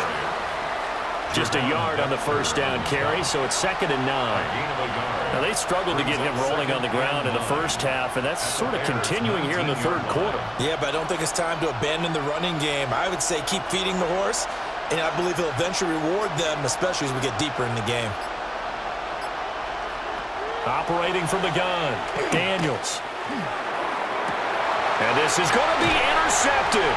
Just a yard on the first down carry, so it's 2nd and 9. Now, they struggled to get him rolling on the ground in the first half, and that's sort of continuing here in the 3rd quarter. Yeah, but I don't think it's time to abandon the running game. I would say keep feeding the horse, and I believe he'll eventually reward them, especially as we get deeper in the game. Operating from the gun, Daniels. And this is going to be intercepted.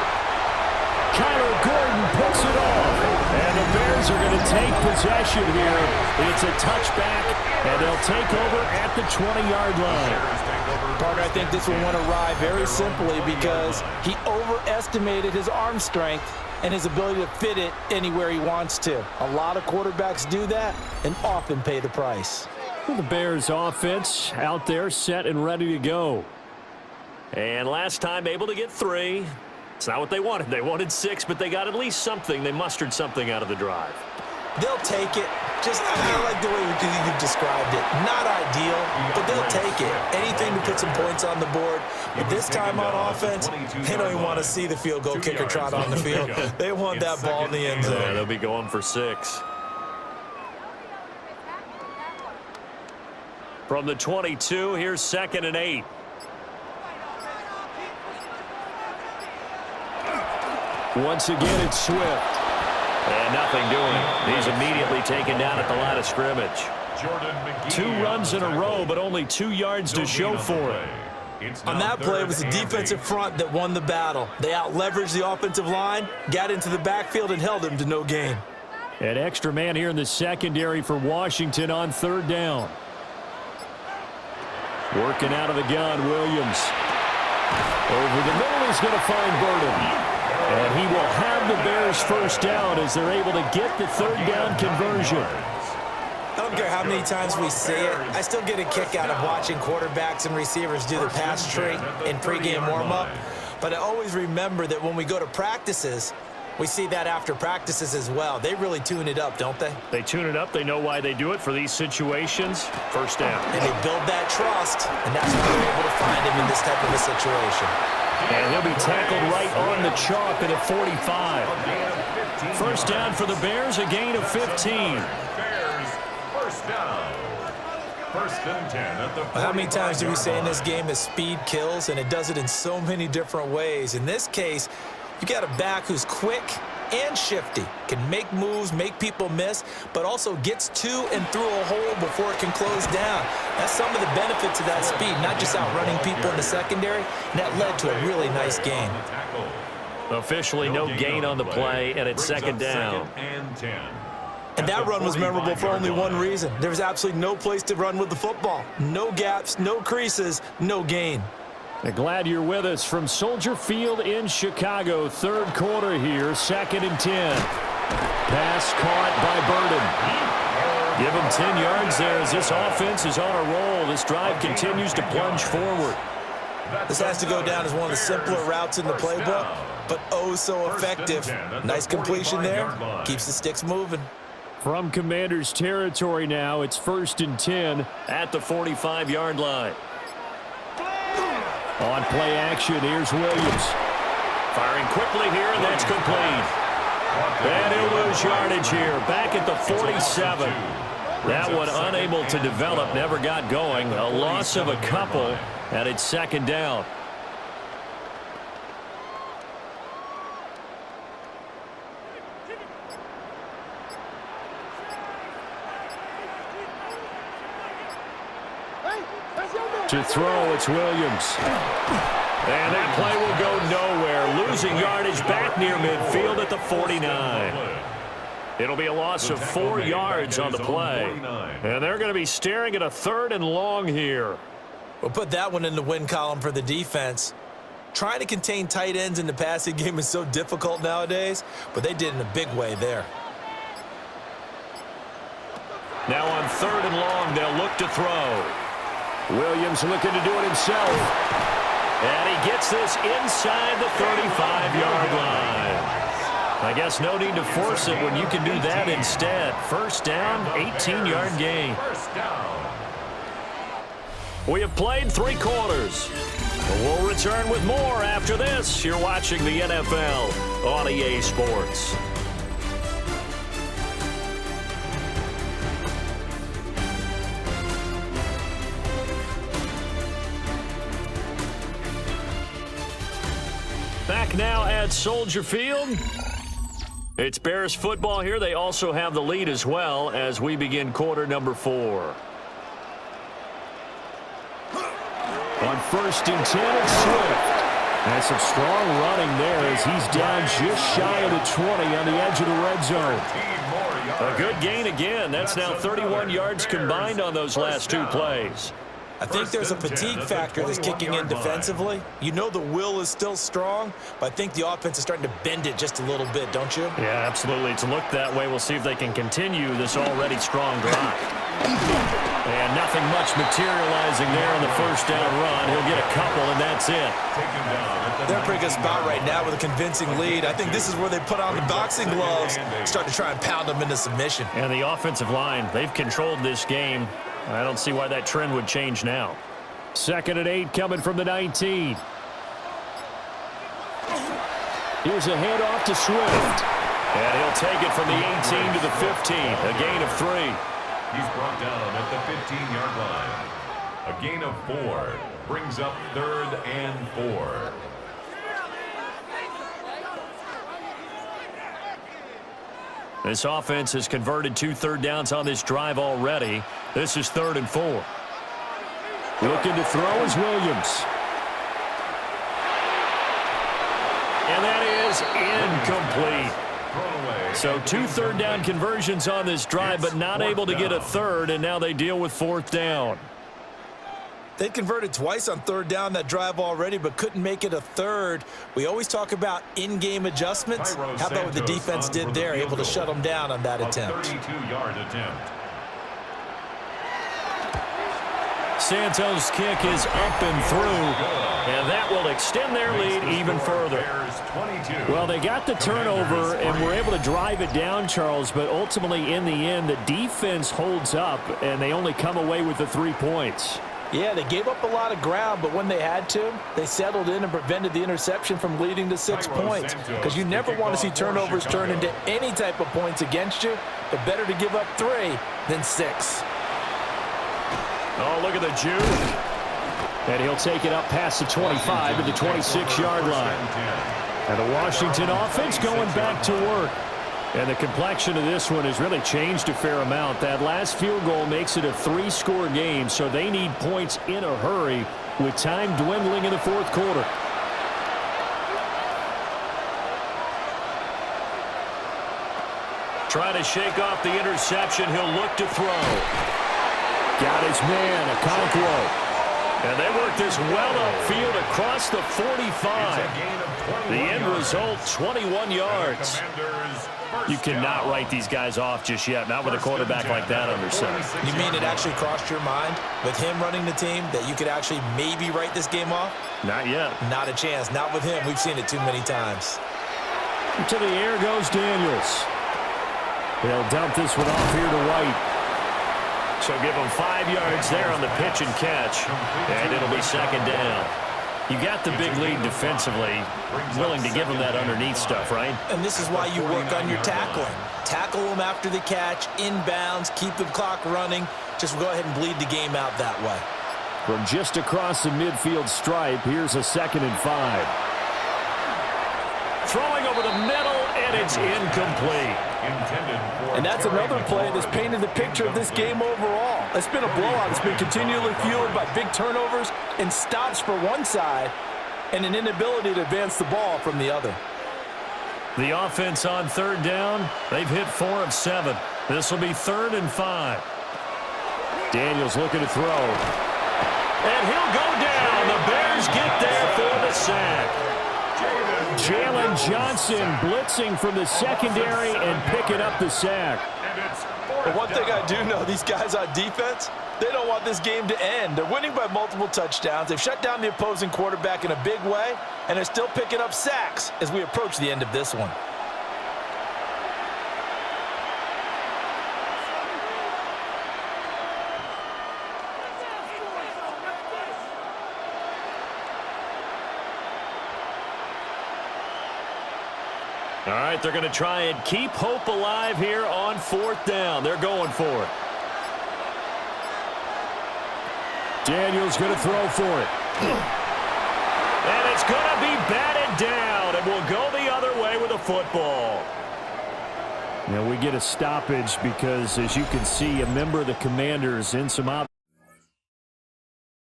Kyler Gordon picks it off. And the Bears are going to take possession here. It's a touchback, and they'll take over at the 20-yard line. Parker, I think this one went awry very simply because he overestimated his arm strength and his ability to fit it anywhere he wants to. A lot of quarterbacks do that and often pay the price. Well, the Bears offense out there set and ready to go. And last time able to get 3. It's not what they wanted. They wanted 6, but they got at least something. They mustered something out of the drive. They'll take it. Just, I like the way you've described it. Not ideal, but they'll take it. Anything to put some points on the board. But this time on offense, they don't even want to see the field goal kicker trot on the field. They want that ball in the end zone. Yeah, they'll be going for 6. From the 22, here's 2nd and 8. Once again, it's Swift. And nothing doing. He's immediately taken down at the line of scrimmage. 2 runs in a row, but only 2 yards to show for it. On that play, it was the defensive front that won the battle. They out-leveraged the offensive line, got into the backfield, and held him to no gain. An extra man here in the secondary for Washington on 3rd down. Working out of the gun, Williams. Over the middle, he's going to find Burden. And he will have the Bears first down as they're able to get the 3rd down conversion. I don't care how many times we see it. I still get a kick out of watching quarterbacks and receivers do the pass tree in pregame warm-up. But I always remember that when we go to practices, we see that after practices as well. They really tune it up, don't they? They tune it up. They know why they do it for these situations. First down. And they build that trust, and that's why they're able to find him in this type of a situation. And he'll be tackled right on the chalk at a 45. First down for the Bears, a gain of 15. Bears, first down. 1st and 10 at the 45. How many times do we say in this game that speed kills, and it does it in so many different ways? In this case, you got a back who's quick and shifty, can make moves, make people miss, but also gets to and through a hole before it can close down. That's some of the benefits of that speed, not just outrunning people in the secondary, and that led to a really nice game. Officially no gain on the play, and it's 2nd down. And that run was memorable for only one reason. There was absolutely no place to run with the football. No gaps, no creases, no gain. Glad you're with us from Soldier Field in Chicago. Third quarter here, 2nd and 10. Pass caught by Burden. Give him 10 yards there as this offense is on a roll. This drive continues to plunge forward. This has to go down as one of the simpler routes in the playbook, but oh so effective. Nice completion there. Keeps the sticks moving. From Commander's territory now, it's 1st and 10 At the 45-yard line. on play action. Here's Williams. Firing quickly here, and that's complete. And he'll lose yardage here. Back at the 47. That one unable to develop, never got going. A loss of a couple, and it's 2nd down. To throw, it's Williams. And that play will go nowhere. Losing yardage back near midfield at the 49. It'll be a loss of 4 yards on the play. And they're going to be staring at a 3rd and long here. We'll put that one in the win column for the defense. Trying to contain tight ends in the passing game is so difficult nowadays, but they did in a big way there. Now on 3rd and long, they'll look to throw. Williams looking to do it himself. And he gets this inside the 35-yard line. I guess no need to force it when you can do that instead. 1st down, 18-yard gain. We have played 3 quarters. We'll return with more after this. You're watching the NFL on EA Sports. Back now at Soldier Field. It's Bears football here. They also have the lead as well as we begin quarter number 4. On 1st and 10, it's Swift. And some strong running there as he's down just shy of the 20 on the edge of the red zone. A good gain again. That's now 31 yards combined on those last 2 plays. I think there's a fatigue factor that's kicking in defensively. You know the will is still strong, but I think the offense is starting to bend it just a little bit, don't you? Yeah, absolutely. It's looked that way. We'll see if they can continue this already strong drive. And nothing much materializing there on the 1st down run. He'll get a couple, and that's it. They're in a pretty good spot right now with a convincing lead. I think this is where they put on the boxing gloves, start to try and pound them into submission. And the offensive line, they've controlled this game. I don't see why that trend would change now. 2nd and 8 coming from the 19. Here's a handoff to Swift. And he'll take it from the 18 to the 15. A gain of 3. He's brought down at the 15-yard line. A gain of 4 brings up 3rd and 4. This offense has converted 2 third downs on this drive already. This is 3rd and 4. Looking to throw is Williams. And that is incomplete. So 2 third down conversions on this drive, but not able to get a 3rd, and now they deal with 4th down. They converted twice on 3rd down that drive already, but couldn't make it a 3rd. We always talk about in-game adjustments. How about what the defense did there, able to shut them down on that attempt. 32-yard attempt. Santos' kick is up and through, and that will extend their lead even further. Well, they got the turnover and were able to drive it down, Charles, but ultimately in the end, the defense holds up, and they only come away with the 3 points. Yeah, they gave up a lot of ground, but when they had to, they settled in and prevented the interception from leading to 6 points. Because you never want to see turnovers turn into any type of points against you, but better to give up 3 than 6. Oh, look at the juke. And he'll take it up past the 25 to the 26-yard line. And the Washington offense going back to work. And the complexion of this one has really changed a fair amount. That last field goal makes it a 3-score game, so they need points in a hurry with time dwindling in the 4th quarter. Trying to shake off the interception. He'll look to throw. Got his man, Okonkwo. And they work this well upfield across the 45. The end result, 21 yards. You cannot write these guys off just yet, not with a quarterback like that under center. You mean it actually crossed your mind with him running the team that you could actually maybe write this game off? Not yet. Not a chance. Not with him. We've seen it too many times. To the air goes Daniels. They'll dump this one off here to White. So give them 5 yards there on the pitch and catch, and it'll be second down. You got the big lead defensively, willing to give them that underneath stuff, right? And this is why you work on your tackling. Tackle them after the catch, inbounds, keep the clock running. Just go ahead and bleed the game out that way. From just across the midfield stripe, here's a 2nd and 5. Throwing over the middle, and it's incomplete. And that's another play that's painted the picture of this game overall. It's been a blowout. It's been continually fueled by big turnovers and stops for one side and an inability to advance the ball from the other. The offense on 3rd down, they've hit 4 of 7. This will be 3rd and 5. Daniels looking to throw. And he'll go down. The Bears get there for the sack. Jalen Johnson blitzing from the secondary and picking up the sack. But one thing I do know, these guys on defense, they don't want this game to end. They're winning by multiple touchdowns. They've shut down the opposing quarterback in a big way, and they're still picking up sacks as we approach the end of this one. All right, they're going to try and keep hope alive here on 4th down. They're going for it. Daniels going to throw for it. And it's going to be batted down, and we'll go the other way with the football. Now we get a stoppage because, as you can see, a member of the Commanders in some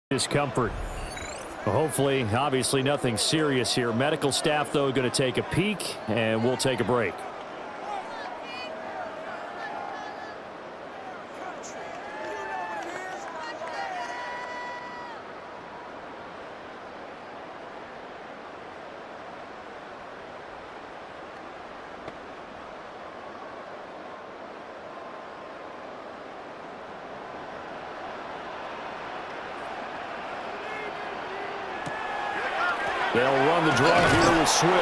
discomfort. Hopefully, obviously nothing serious here. Medical staff, though, going to take a peek, and we'll take a break. They'll run the draw here with Swift.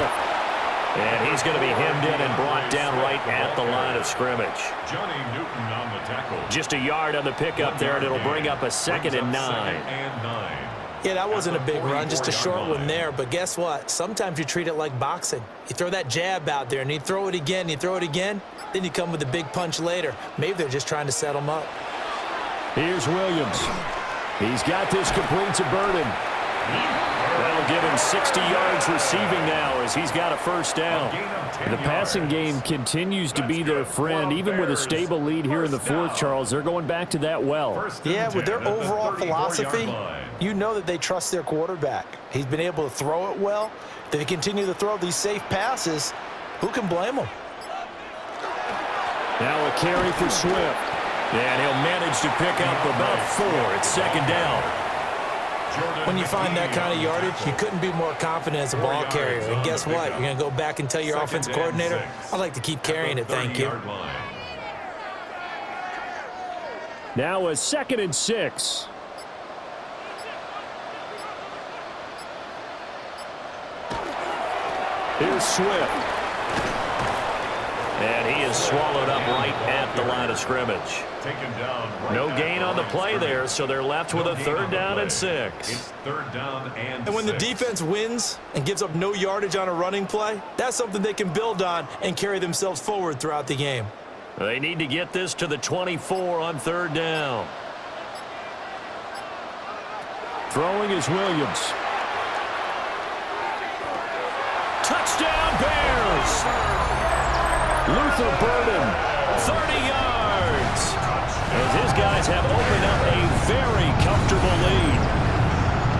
And he's going to be hemmed in and brought down right at the line of scrimmage. Johnny Newton on the tackle. Just a yard on the pickup there, and it'll bring up a 2nd and 9. Yeah, that wasn't a big run, just a short one there. But guess what? Sometimes you treat it like boxing. You throw that jab out there, and you throw it again, you throw it again, then you come with a big punch later. Maybe they're just trying to set him up. Here's Williams. He's got this complete to Burden. That'll give him 60 yards receiving now as he's got a 1st down. The passing game continues to be their friend. Even with a stable lead here in the 4th, Charles, they're going back to that well. Yeah, with their overall philosophy, you know that they trust their quarterback. He's been able to throw it well. If they continue to throw these safe passes, who can blame them? Now a carry for Swift. And he'll manage to pick up about 4. It's 2nd down. When you find that kind of yardage, you couldn't be more confident as a ball carrier. And guess what? You're going to go back and tell your offensive coordinator, I'd like to keep carrying it, thank you. Now a 2nd and 6. Here's Swift. And he is swallowed up right at the line of scrimmage. No gain on the play there, so they're left with a 3rd down and 6. It's 3rd down and 6. And when the defense wins and gives up no yardage on a running play, that's something they can build on and carry themselves forward throughout the game. They need to get this to the 24 on 3rd down. Throwing is Williams. Touchdown Bears! Luther Burden, 30 yards. As his guys have opened up a very comfortable lead.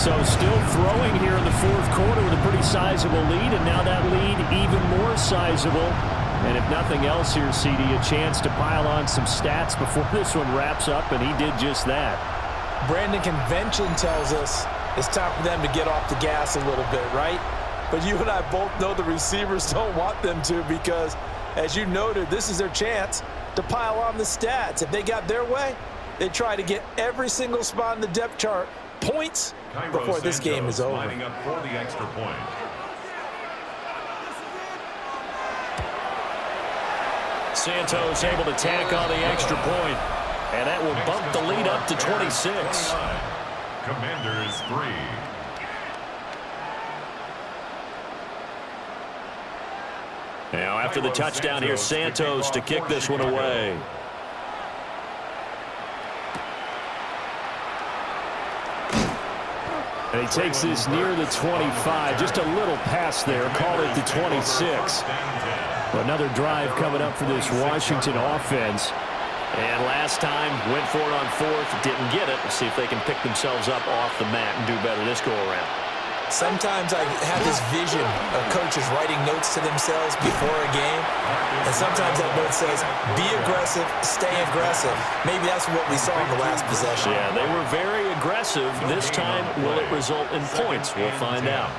So still throwing here in the 4th quarter with a pretty sizable lead, and now that lead even more sizable. And if nothing else here, CD, a chance to pile on some stats before this one wraps up, and he did just that. Brandon, convention tells us it's time for them to get off the gas a little bit, right? But you and I both know the receivers don't want them to because, as you noted, this is their chance to pile on the stats. If they got their way, they try to get every single spot in the depth chart points before this game is over. Lining up for the extra point. Santos able to tack on the extra point, and that will bump the lead up to 26. Commanders 3. Now after the touchdown, here's Santos to kick this one away. And he takes this near the 25, just a little pass there, call it the 26. Another drive coming up for this Washington offense. And last time, went for it on fourth, didn't get it. Let's see if they can pick themselves up off the mat and do better this go-around. Sometimes I have this vision of coaches writing notes to themselves before a game, and sometimes that note says, be aggressive, stay aggressive. Maybe that's what we saw in the last possession. Yeah, they were very aggressive. This time, will it result in points? We'll find out.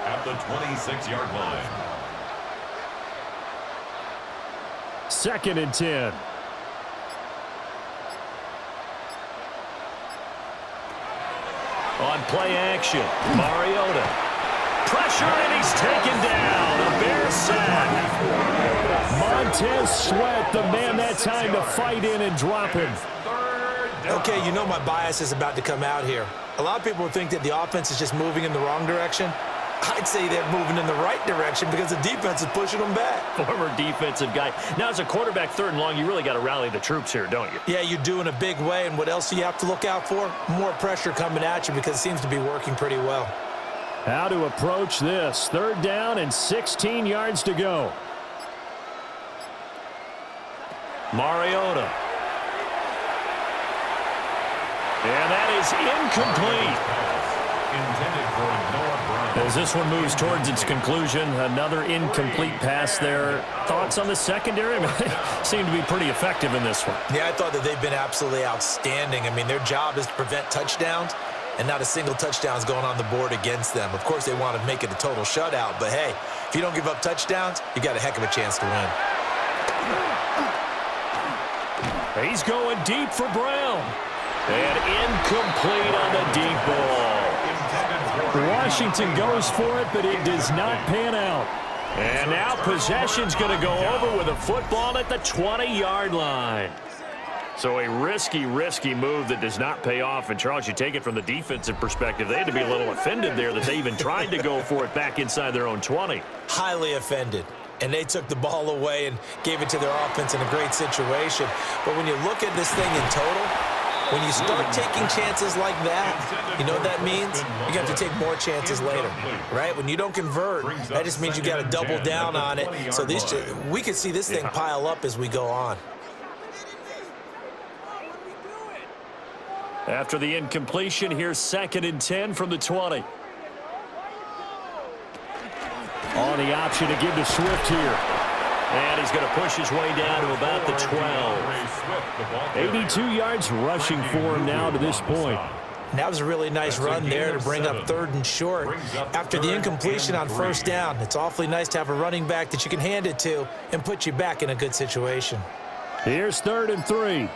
At the 26-yard line. 2nd and 10. On play action, Mariota. Pressure, and he's taken down. A Bear sack. Montez Sweat, the man that time to fight in and drop him. Okay, you know my bias is about to come out here. A lot of people think that the offense is just moving in the wrong direction. I'd say they're moving in the right direction because the defense is pushing them back. Former defensive guy. Now, as a quarterback, 3rd and long, you really got to rally the troops here, don't you? Yeah, you do in a big way, and what else do you have to look out for? More pressure coming at you because it seems to be working pretty well. How to approach this. 3rd down and 16 yards to go. Mariota. And that is incomplete. Intended for Noah Brown. As this one moves towards its conclusion, another incomplete pass there. Thoughts on the secondary? Seem to be pretty effective in this one. Yeah, I thought that they've been absolutely outstanding. I mean, their job is to prevent touchdowns, and not a single touchdown is going on the board against them. Of course, they want to make it a total shutout, but hey, if you don't give up touchdowns, you got a heck of a chance to win. He's going deep for Brown. And incomplete on the deep ball. Washington goes for it, but it does not pan out. And now possession's going to go over with a football at the 20-yard line. So a risky move that does not pay off. And, Charles, you take it from the defensive perspective. They had to be a little offended there that they even tried to go for it back inside their own 20. Highly offended. And they took the ball away and gave it to their offense in a great situation. But when you look at this thing in total, when you start taking chances like that, you know what that means? You're going to have to take more chances later, right? When you don't convert, that just means you got to double down on it. So we could see this thing pile up as we go on. After the incompletion, here's 2nd and 10 from the 20. On the option to give to Swift here. And he's going to push his way down to about the 12. 82 yards rushing for him now to this point. And that was a really nice run there to bring up 3rd and short. After the incompletion on 1st down, it's awfully nice to have a running back that you can hand it to and put you back in a good situation. Here's 3rd and 3.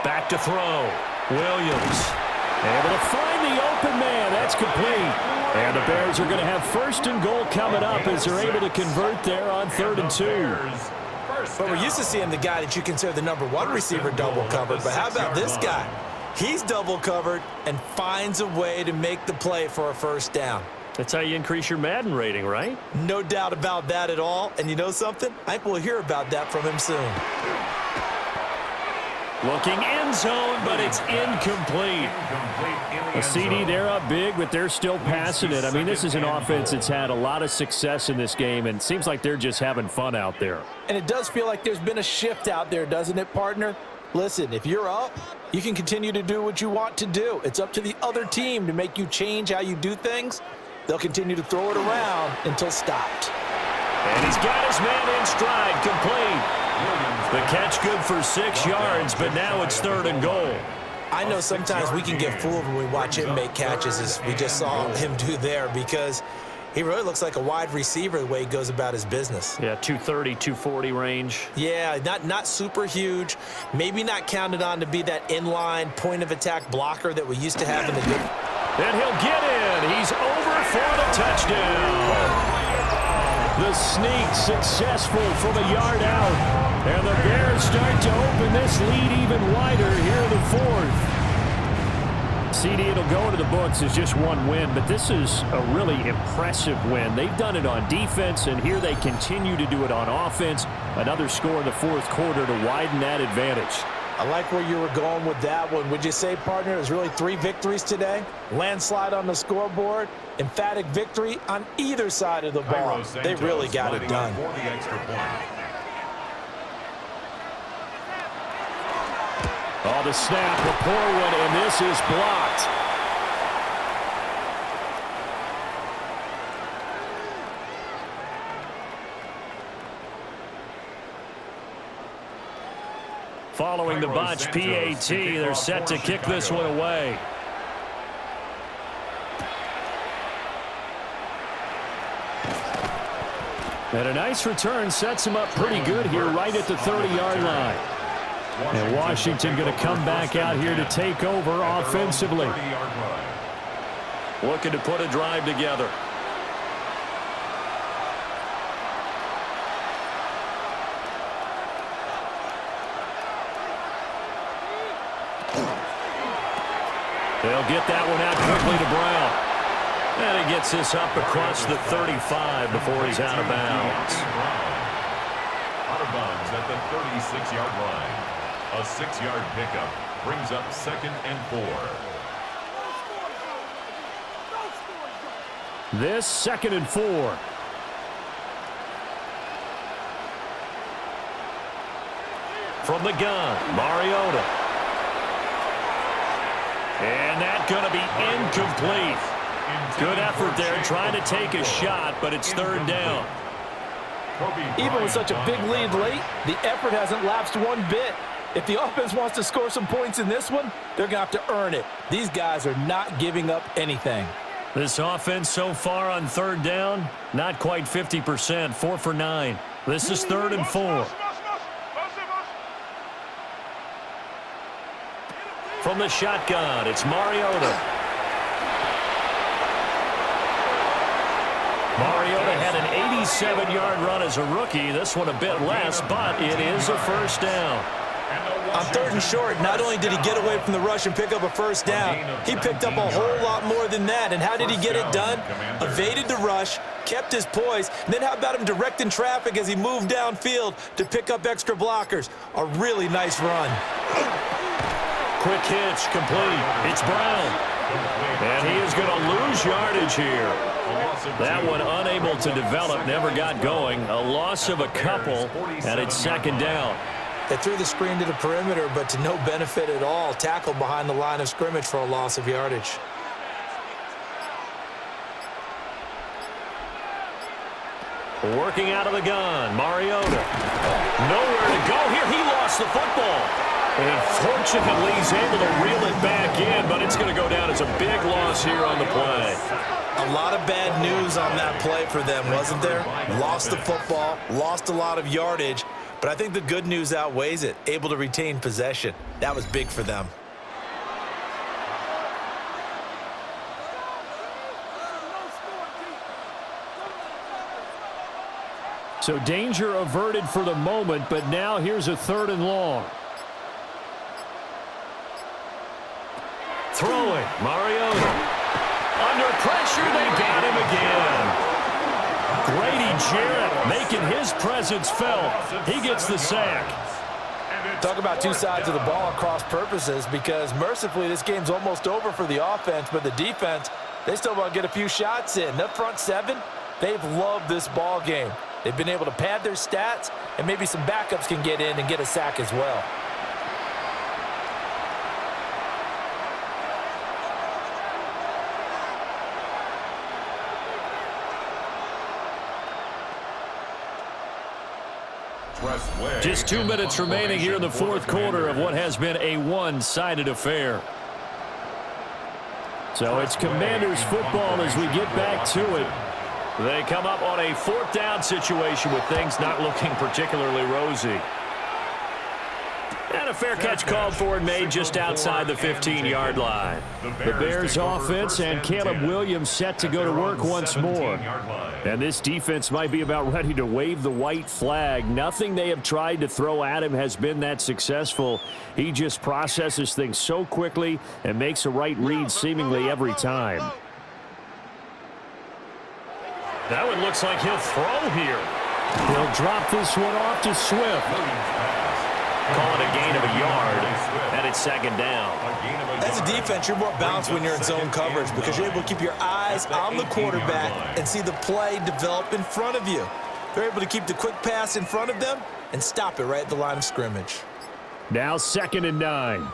Back to throw. Williams able to find the open man. That's complete. And the Bears are going to have 1st and goal coming up as they're able to convert there on 3rd and 2. But we're used to seeing the guy that you consider the #1 receiver double covered. But how about this guy? He's double covered and finds a way to make the play for a 1st down. That's how you increase your Madden rating, right? No doubt about that at all. And you know something? I think we'll hear about that from him soon. Looking end zone, but it's incomplete. A CD, they're up big, but they're still passing it. I mean, this is an offense that's had a lot of success in this game, and it seems like they're just having fun out there. And it does feel like there's been a shift out there, doesn't it, partner? Listen, if you're up, you can continue to do what you want to do. It's up to the other team to make you change how you do things. They'll continue to throw it around until stopped. And he's got his man in stride, complete. The catch good for 6 yards, but now it's 3rd and goal. I know sometimes we can get fooled when we watch him make catches, as we just saw him do there, because he really looks like a wide receiver the way he goes about his business. Yeah, 230, 240 range. Yeah, not super huge. Maybe not counted on to be that inline point-of-attack blocker that we used to have in the good. And he'll get in. He's over for the touchdown. The sneak successful from a yard out. And the Bears start to open this lead even wider here in the 4th. CD, it'll go into the books as just one win, but this is a really impressive win. They've done it on defense, and here they continue to do it on offense. Another score in the 4th quarter to widen that advantage. I like where you were going with that one. Would you say, partner, it was really 3 victories today? Landslide on the scoreboard, emphatic victory on either side of the ball. They really got it done. For the extra point. Oh, the snap, the poor one, and this is blocked. Following the botch PAT, they're set to kick this one away. And a nice return sets him up pretty good here right at the 30-yard line. And Washington going to come back out here to take over offensively. Looking to put a drive together. They'll get that one out quickly to Brown. And he gets this up across the 35 before he's out of bounds. Out of bounds at the 36-yard line. A 6-yard pickup brings up 2nd and 4. This 2nd and 4. From the gun, Mariota. And that's going to be incomplete. Good effort there trying to take a shot, but it's 3rd down. Even with such a big lead late, the effort hasn't lapsed one bit. If the offense wants to score some points in this one, they're going to have to earn it. These guys are not giving up anything. This offense so far on 3rd down, not quite 50%, 4 for 9. This is 3rd and 4. From the shotgun, it's Mariota. Mariota had an 87-yard run as a rookie. This one a bit less, but it is a 1st down. On 3rd and short, not only did he get away from the rush and pick up a 1st down, he picked up a whole lot more than that. And how did he get it done? Evaded the rush, kept his poise, and then how about him directing traffic as he moved downfield to pick up extra blockers? A really nice run. Quick hitch, complete. It's Brown. And he is going to lose yardage here. That one unable to develop, never got going. A loss of a couple, and it's 2nd down. They threw the screen to the perimeter, but to no benefit at all. Tackled behind the line of scrimmage for a loss of yardage. Working out of the gun, Mariota. Nowhere to go here. He lost the football. And fortunately, he's able to reel it back in, but it's going to go down as a big loss here on the play. A lot of bad news on that play for them, wasn't there? Lost the football, lost a lot of yardage, but I think the good news outweighs it. Able to retain possession. That was big for them. So danger averted for the moment, but now here's a 3rd and long. Throwing, Mariota. Under pressure, they got him again. Grady Jarrett making his presence felt. He gets the sack. Talk about two sides of the ball across purposes, because mercifully this game's almost over for the offense, but the defense, they still want to get a few shots in. That front 7, they've loved this ball game. They've been able to pad their stats, and maybe some backups can get in and get a sack as well. Just 2 minutes remaining here in the fourth quarter of what has been a one-sided affair. So it's Commanders football as we get back to it. They come up on a fourth down situation with things not looking particularly rosy. And a fair catch called for and made just outside the 15-yard line. The Bears offense and Caleb Williams set to go to work once more. And this defense might be about ready to wave the white flag. Nothing they have tried to throw at him has been that successful. He just processes things so quickly and makes a right read seemingly every time. That one looks like he'll throw here. He'll drop this one off to Swift. Call it a gain of a yard, and it's second down. As a defense, you're more balanced when you're in zone coverage because you're able to keep your eyes on the quarterback and see the play develop in front of you. They're able to keep the quick pass in front of them and stop it right at the line of scrimmage. Now 2nd and 9.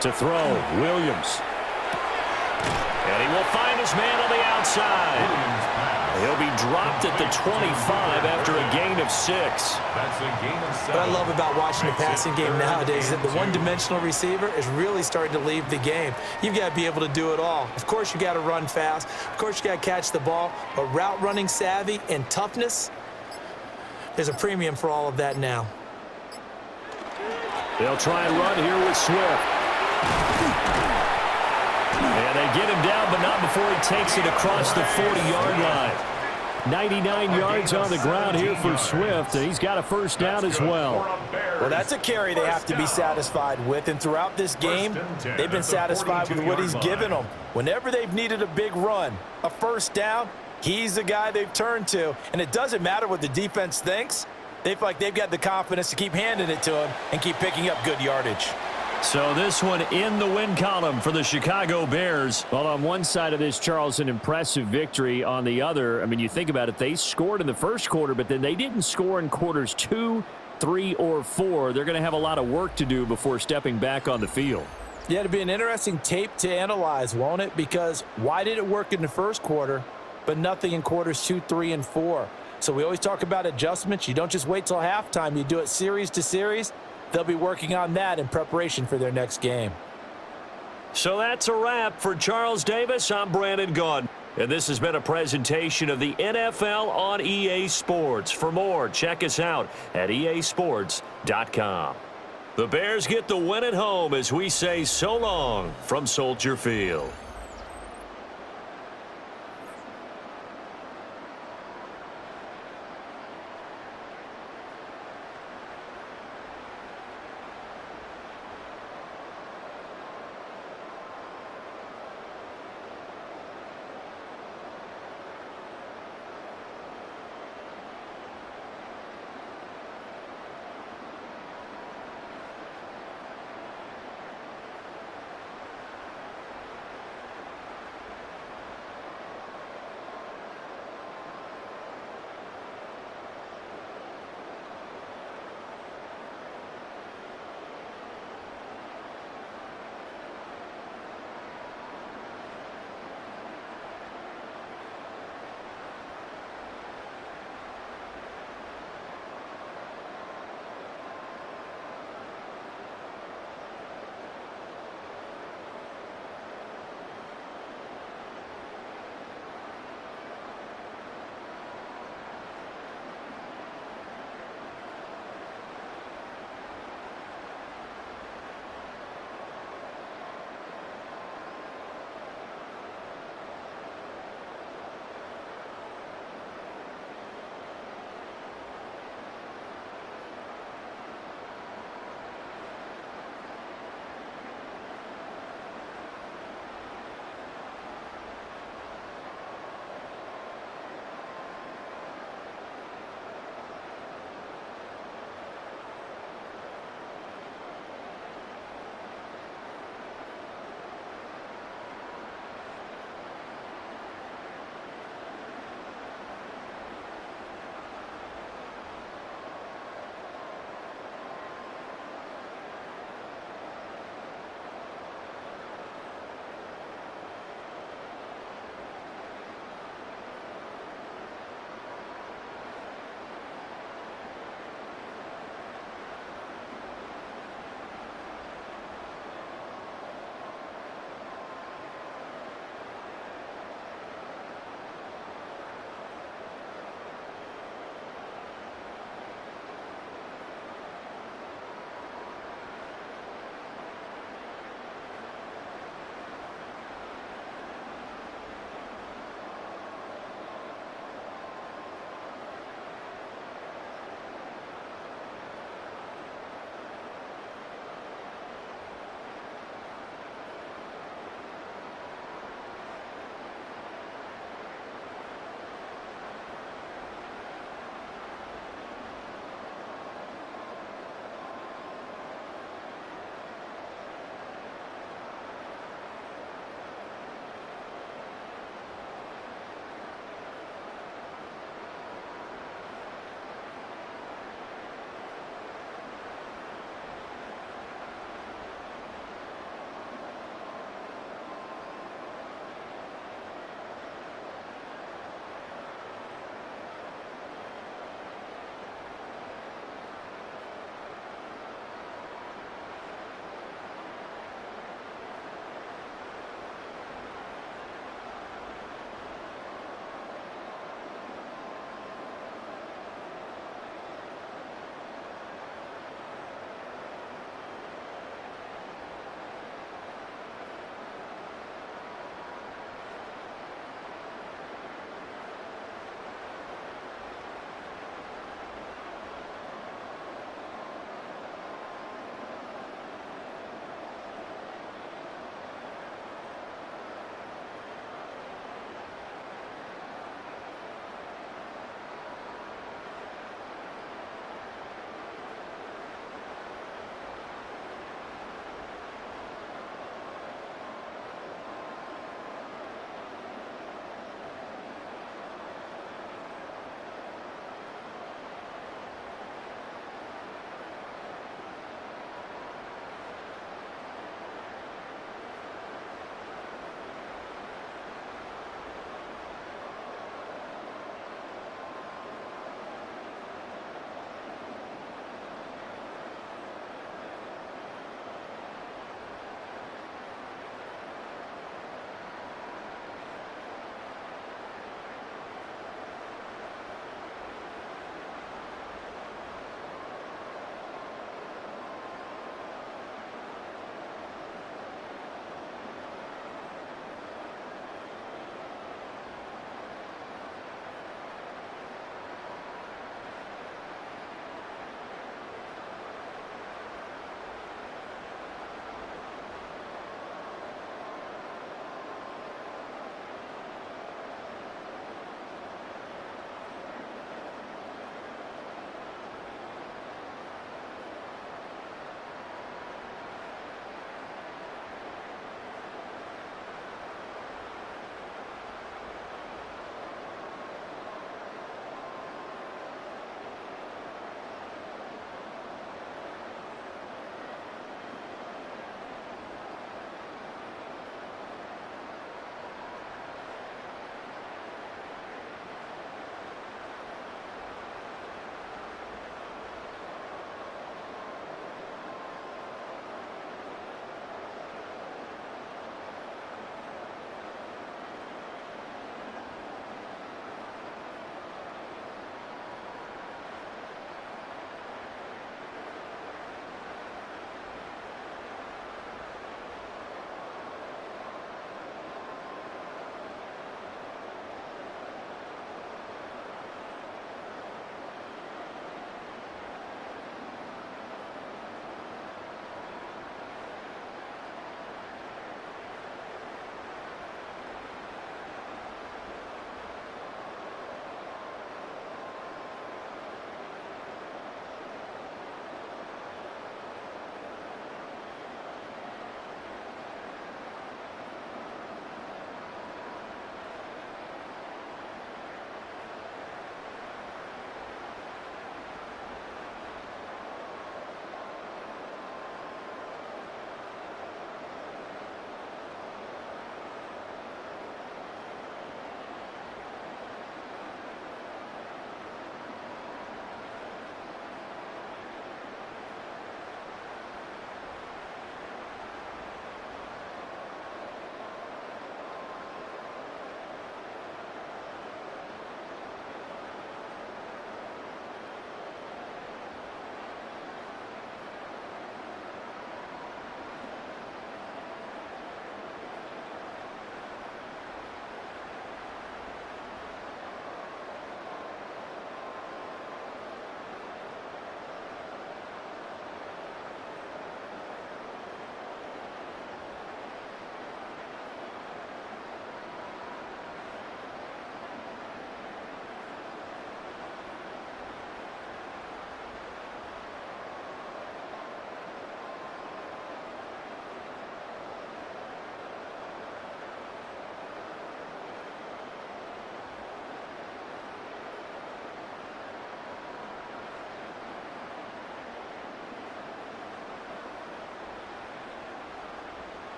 To throw, Williams. And he will find his man on the outside. He'll be dropped at the 25 after a gain of 6. That's a gain of 7. What I love about watching the passing game nowadays is that the one-dimensional receiver is really starting to leave the game. You've got to be able to do it all. Of course, you got to run fast. Of course, you got to catch the ball. But route running savvy and toughness, there's a premium for all of that now. They'll try and run here with Swift. And they get him down, but not before he takes it across the 40-yard line. 99 yards on the ground here for Swift, and he's got a first down as well. Well, that's a carry they have to be satisfied with, and throughout this game, they've been satisfied with what he's given them. Whenever they've needed a big run, a first down, he's the guy they've turned to, and it doesn't matter what the defense thinks. They feel like they've got the confidence to keep handing it to him and keep picking up good yardage. So this one in the win column for the Chicago Bears. Well, on one side of this, Charles, an impressive victory. On the other, I mean, you think about it, they scored in the first quarter, but then they didn't score in quarters 2, 3, or 4. They're going to have a lot of work to do before stepping back on the field. Yeah, it'll be an interesting tape to analyze, won't it? Because why did it work in the first quarter, but nothing in quarters 2, 3, and 4? So we always talk about adjustments. You don't just wait till halftime. You do it series to series. They'll be working on that in preparation for their next game. So that's a wrap for Charles Davis. I'm Brandon Gaudin. And this has been a presentation of the NFL on EA Sports. For more, check us out at easports.com. The Bears get the win at home as we say so long from Soldier Field.